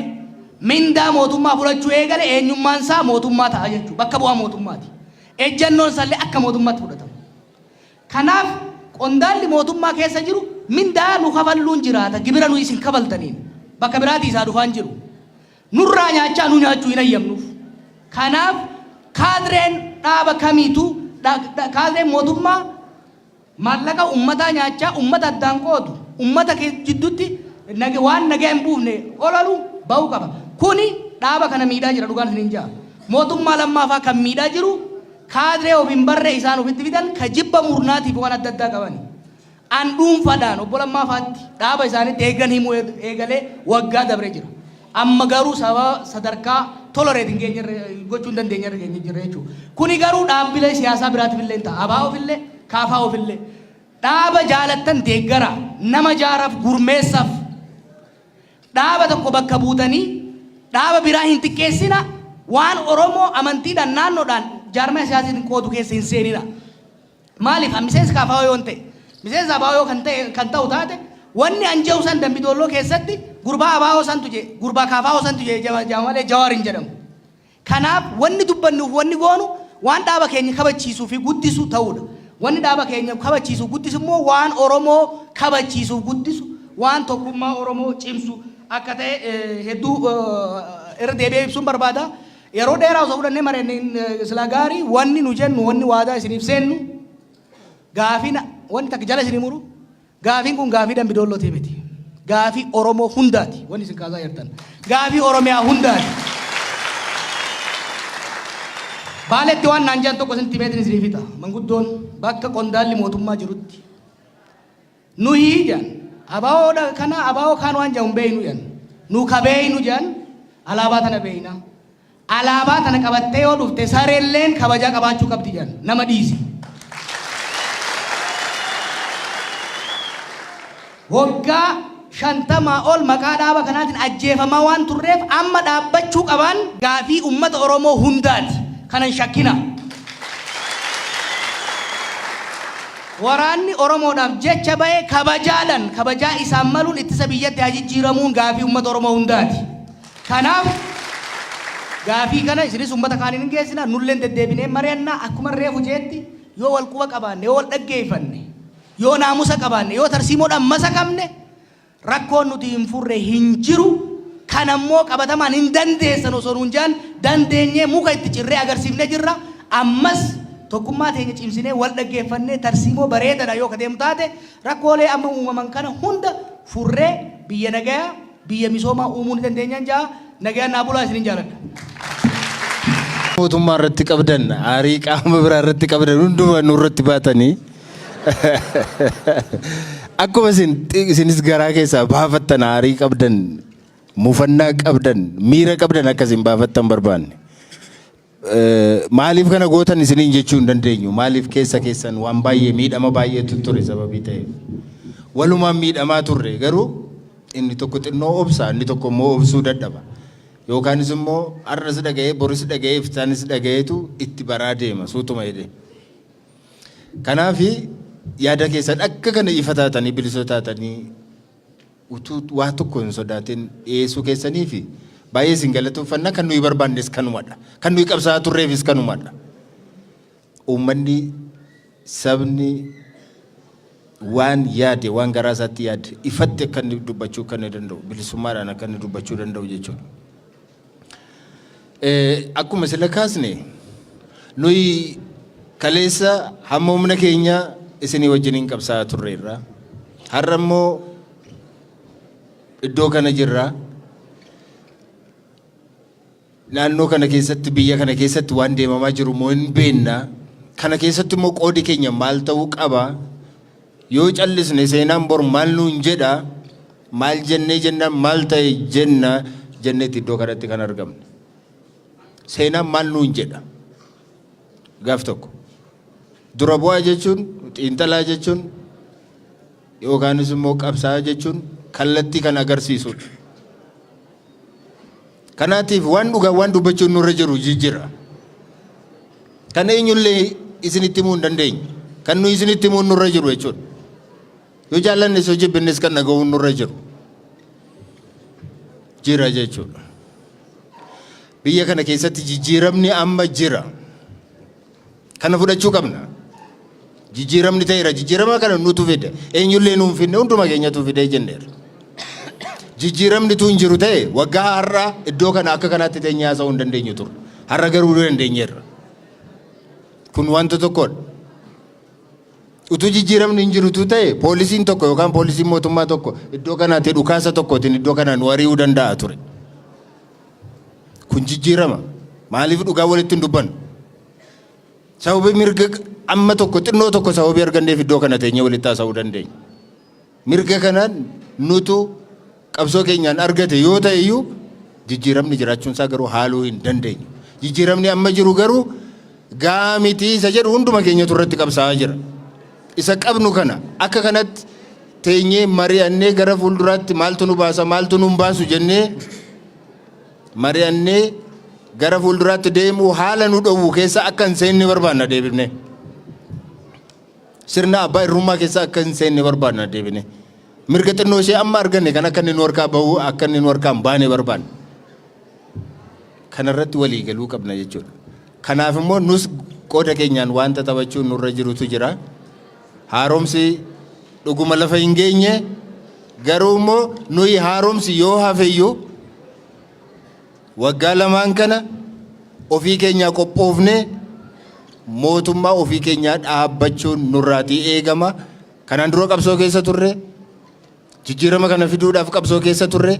Speaker 8: mindaa mootummaa fudhachuu eegale eenyummaan isaa mootummaa ta'a jechuudha. Bakka bu'aa mootummaati. Ejjannoon isaallee akka mootummaatti fudhatama. Kanaaf qondaalli mootummaa keessa jiru mindaa nu kafalluun jiraata gibira nu isin kafaltaniin bakka biraatii isaa dhufaan jiru. Nurraa nyaachaa nu nyaachuu hin ayyamnuuf. Kanaaf kaadireen dhaaba kamiitu kaadireen mootummaa maallaqa ummataa nyaachaa ummata addaan qoodu ummata jidduutti waan nagaa hin buufne ololu ba'uu qaba. Kuni dhaaba kana miidhaa jira dhugaan hin jaa. Mootummaa lammaafaa kan miidhaa jiru kaadiree of hin barree isaan ofitti fidan ka jibba murnaatiif waan adda addaa qaban. An dhuunfaadhaan obbo Lammaafaatti dhaaba isaaniitti eegan himuu eegalee waggaa dabree jira. Amma garuu sababa sadarkaa tolereetiin gochuu hin dandeenye jira jechuudha. Kuni garuu dhaabbilee siyaasaa biraatiif illee ta'a. Abaa ofillee kaafaa ofillee. Dhaaba jaalattan deeggara nama jaaraaf gurmeessaaf dhaaba tokko bakka buutanii dhaaba biraa hin xiqqeessina waan Oromoo amantiidhaan naannoodhaan jaarmaa siyaasaatiin qoodu keessa hin seenina. Maaliif miseensa kaafaa yoo ta'e miseensa abaa yoo kan ta'u taate wanni anja'u san Dambidolloo keessatti gurbaa abaa santu je gurbaa kaafaa santu je malee Jawaar hin jedhamu. Kanaaf wanni dubbannuuf wanni goonu waan dhaaba keenya kabachiisuu fi guddisuu ta'uudha. Wanni dhaaba keenya kabachiisuu guddisu immoo waan Oromoo kabachiisuu guddisu waan tokkummaa Oromoo cimsu akka ta'e hedduu irra deebi'ee ibsuun barbaada. Yeroo dheeraa osoo fudhannee mareen silaa gaarii wanni nu jennu wanni waadaa isiniif seennu gaafiin wanni takka jala isinii muru gaafiin kun gaafii Dambidollootii miti. Gaafii Oromoo hundaati wanni isin kaasaa jirtan. Gaafii Oromiyaa hundaati. Baaletti waan naan jedhan tokko isin timeetiin isinii fixa. Manguddoon bakka qondaalli mootummaa jirutti. Nuyi jedhan abaa'oodha kana abaa'oo kaan waan jedhamu beeynu jedhan. Nu kabeeynu jedhan alaabaa tana beeyna. Alaabaa tana qabattee yoo dhufte sareelleen kabajaa qabaachuu qabdi jedhan nama dhiisi. Waggaa 50 ol maqaa dhaaba kanaatiin ajjeefamaa waan turreef amma dhaabbachuu qaban gaafii uummata Oromoo hundaati. Kanan shakkina. Waraanni Oromoodhaaf jecha bahee kabajaadhaan kabajaa isaan maluun ittisa biyyatti haa jijjiiramuun gaafii uummata Oromoo hundaati. Kanaaf gaafii kana isinis uummata kaaniin hin geessina nulleen deddeebinee mari'annaa akkuma reefu jeetti yoo wal quba qabaanne yoo wal dhaggeeffanne yoo naamusa qabaanne yoo tarsiimoodhaan masa qabne rakkoon nuti hin furre hin jiru. Kan ammoo qabatamaan hin dandeessan osoo nuun jaan dandeenyee muka itti cirree agarsiifnee jirra. Ammas tokkummaa teenya cimsinee wal dhaggeeffannee tarsiimoo bareedaadha yoo kadeemu taate rakkoolee amma uumaman kana hunda furree biyya nagayaa biyya misoomaa uumuu ni dandeenyaan jaa nagayaan naa bulaa isinin jaaladha.
Speaker 1: Mootummaa irratti qabdan aarii qaama biraa irratti qabdan hundumaa nurratti baatanii akkuma isinis garaa keessaa baafattan aarii qabdan mufannaa qabdan miira qabdan akkasiin baafattan barbaanne. Maaliif kana gootan isiniin jechuu hin dandeenyu. Maaliif keessa keessan waan baay'ee miidhama baay'eetu ture sababii ta'eef. Walumaan miidhamaa turre garuu inni tokko xinnoo obsa inni tokko immoo obsuu dadhaba. Yookaanis immoo arras dhaga'ee boris dhaga'ee iftaanis dhaga'eetu itti baraa deema suutuma jedhee. Kanaaf yaada keessan akka kana ifa taatanii bilisoo taatanii utuu waa tokko hin sodaatin dhiyeessuu keessanii fi baay'ee isin galatoomfanna kan nuyi barbaannes kanumadha. Kan nuyi qabsaa turreefis kanumadha. Uummanni sabni waan yaade waan garaa isaatti yaade ifatti akka inni dubbachuu kan danda'u bilisummaadhaan akka inni dubbachuu danda'u jechuudha. Akkuma sila kaasne nuyi kaleessa hamma humna keenya isinii wajjiniin qabsaa turreerra. Har'a immoo iddoo kana jirra. Naannoo kana keessatti biyya kana keessatti waan deemamaa jiru moo hin beekna. Kana keessatti immoo qoodi keenya maal ta'uu qaba. Yoo callisne seenaan bor maal nuun jedha. Maal jennee jennaan maal ta'e jenna jenneetti iddoo kanatti kan argamne. Seenaan maal nuun jedha. Gaaf tokko. Dura bu'aa jechuun xiinxalaa jechuun yookaanis immoo qabsaa jechuun kallattii kan agarsiisudha. Kanaatiif waan dhugaa waan dubbachuun nurra jiru jijjiira. Kan eenyullee isinitti himuu hin dandeenye. Kan nuyi isinitti himuu nurra jiru jechuudha. Yoo jaallannes yoo jibbinnes kan dhaga'uun nurra jiru. Jira jechuudha. Biyya kana keessatti jijjiiramni amma jira. Kana fudhachuu qabna. Jijjiiramni ta'eera. Jijjiirama kana nutu fide. Eenyullee nuun finne hunduma keenyatu fide jenneera. Jijjiiramni tu hin jiru ta'e waggaa har'aa iddoo kana akka kanaatti teenyee haasa'uu hin dandeenyu ture. Har'a garuu dandeenyeerra. Kun wanta tokkodha. Utuu jijjiiramni hin jiru ta'e poolisiin tokko yookaan poolisiin mootummaa tokko iddoo kanaatti dhukaasa tokkootiin iddoo kanaan wari'uu danda'a ture. Kun jijjiirama. Maaliif dhugaa walitti hin dubbannu? Sababii mirga amma tokko xinnoo tokko sababii arganneef iddoo kana teenyee walitti haasa'uu dandeenya. Mirga kanaan nutu qabsoo keenyaan argate yoo ta'e iyyuu jijjiiramni jiraachuun isaa garuu haaluu hin dandeenyu. Jijjiiramni amma jiru garuu gaa miti isa jedhu hunduma keenyatu irratti qabsaa'aa jira. Isa qabnu kana akka kanatti teenyee mari'annee gara fuulduraatti maaltu nu baasa maaltu nu hin baasu jennee mari'annee gara fuulduraatti deemuu haala nu dhowwu keessa akka hin seenne barbaanna deebifne. sirna abbaa irrummaa keessa akka hin seenne barbaadna deebine. Mirga xinnoo ishee amma arganne kan akka inni nu harkaa bahu akka inni nu harkaa hin baane barbaadna. Kanarratti walii galuu qabna jechuudha. Kanaaf immoo nus qooda keenyaan wanta taphachuun nurra jirutu jira. Haaromsi dhuguma lafa hin geenye garuu immoo nuyi haaromsi yoo hafeyyuu waggaa lamaan kana ofii keenyaa qophoofnee mootummaa ofii keenyaa dhaabbachuun nurraatii eegama. Kanaan dura qabsoo keessa turre jijjiirama kana fiduudhaaf qabsoo keessa turre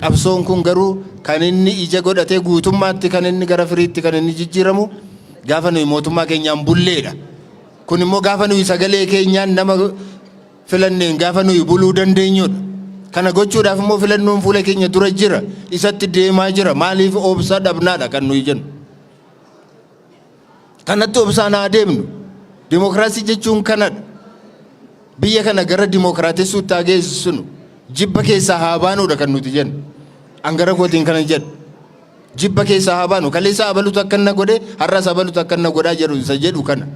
Speaker 1: qabsoon kun garuu kan inni ija godhatee guutummaatti kan inni gara firiitti kan inni jijjiiramu gaafa nuyi mootummaa keenyaan bulleedha. Kun immoo gaafa nuyi sagalee keenyaan nama filanneen gaafa nuyi buluu dandeenyudha. Kana gochuudhaaf immoo filannoon fuula keenya dura jira, isatti deemaa jira. Maaliif obsa dhabnaadha kan nuyi jennu. Kanatti obsaan haa deemnu. Dimookiraasii jechuun kanadha. Biyya kana gara dimookiraatessuutti haa geessinu. Jibba keessaa haa baanuudha kan nuti jennu. Angara kootiin kana jedhu. Jibba keessaa haa baanu. Kaleessa abalutu akka na godhe, har'as abalutu akka na godhaa jedhu isa jedhu kana.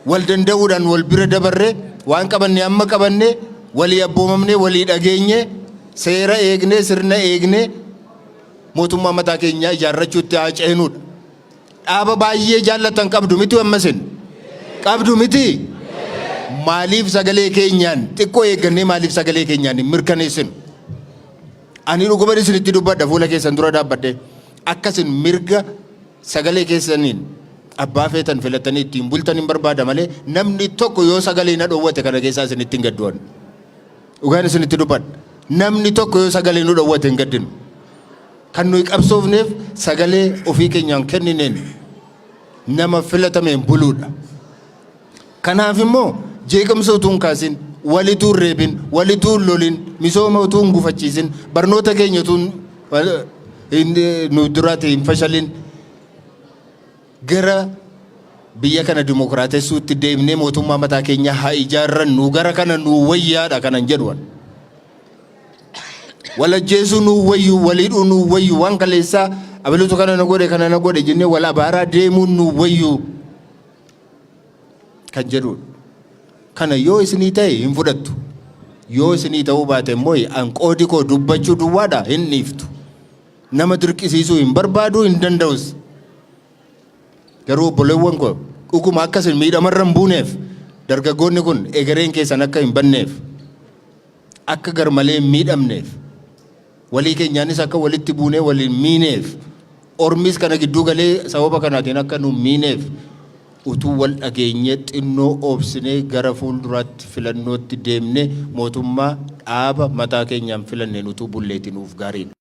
Speaker 1: Wal danda'uudhaan wal bira dabarree waan qabanne amma qabanne walii abboomamne walii dhageenye seera eegne sirna eegne mootummaa mataa keenyaa ijaarrachuutti haa ceenuudha. Dhaaba baay'ee jaallatan qabdu miti ammasin. Qabdu miti. Maaliif sagalee keenyaan xiqqoo eeggannee maaliif sagalee keenyaan hin mirkaneessinu? Ani dhuguma isinitti dubbadha fuula keessan dura dhaabbadhe akkasin mirga sagalee keessaniin abbaa feetan filatanii ittiin bultan hin barbaada malee namni tokko yoo sagalee na dhoowwate kana keessaa isinitti hin gaddu'an. Dhugaan isinitti dubbadha. Namni tokko yoo sagalee nu dhoowwate hin gaddinu. Kan nuyi qabsoofneef sagalee ofii keenyaan kennineen nama filatameen buluudha. Kanaaf immoo jeeqamsa utuu hin kaasin, walituu hin reebin, walituu hin lolin, misooma utuu hin gufachiisin, barnoota keenya utuu nu duraatti hin fashalin gara biyya kana dimookiraatessuutti deemnee mootummaa mataa keenya haa ijaarrannu gara kana nu wayyaadha kanan jedhuwan. Walajjeesuu nu wayyu, waliidhuu nu wayyu, waan kaleessaa abaluutu kana na godhe jennee wal abaaraa deemuun nu wayyu kan jedhuudha. Kana yoo isinii ta'e hin fudhattu. Yoo isinii ta'uu baate immoo an qoodi koo dubbachuu duwwaadha hin dhiiftu. Nama dirqisiisuu hin barbaadu hin danda'us. Garuu obboleewwan koo dhuguma akkasin miidhamarra hin buuneef dargaggoonni kun egereen keessan akka hin banneef akka garmalee hin miidhamneef walii keenyaanis akka walitti buunee waliin miineef ormis kana gidduu galee sababa kanaatiin akka nu miineef utuu wal dhageenye xinnoo obsinee gara fuulduraatti filannootti deemne mootummaa dhaaba mataa keenyaan filanneen utuu bulleetiin nuuf gaariidha.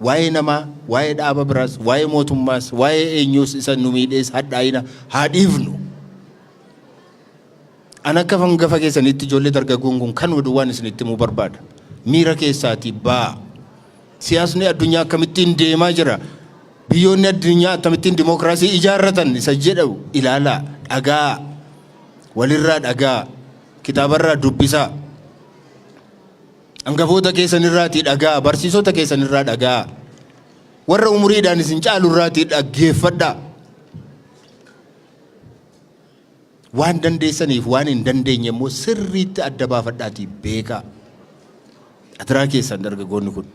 Speaker 1: Waa'ee namaa, waa'ee dhaaba biraas, waa'ee mootummaas, waa'ee eenyuus isa nu miidhees hadhaa'ina haa dhiifnu. An akka hangafa keessanitti ijoollee dargaggoon kun kan waan isinitti himuu barbaada. Miira keessaatii baa. Siyaasni addunyaa akkamittiin deemaa jira. Biyyoonni addunyaa akkamittiin dimookiraasii ijaarratan isa jedhu ilaalaa, dhagaa, walirraa dhagaa, kitaabarraa dubbisaa. Hangafoota keessanirraatii dhagaa, barsiisota keessanirraa dhagaa. Warra umuriidhaan isin caalurraatii dhaggeeffadhaa. Waan dandeessaniif waan hin dandeenye immoo sirriitti adda baafadhaatii beekaa. Atiraa keessan dargaggoonni kun.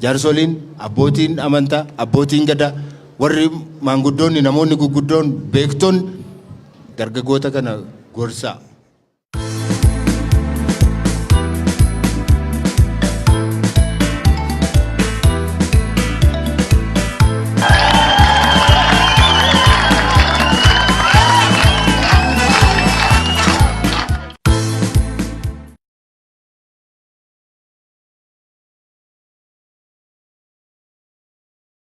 Speaker 1: Jaarsoliin, abbootiin amantaa, abbootiin gadaa, warri maanguddoonni, namoonni guguddoon, beektoon dargaggoota kana gorsaa.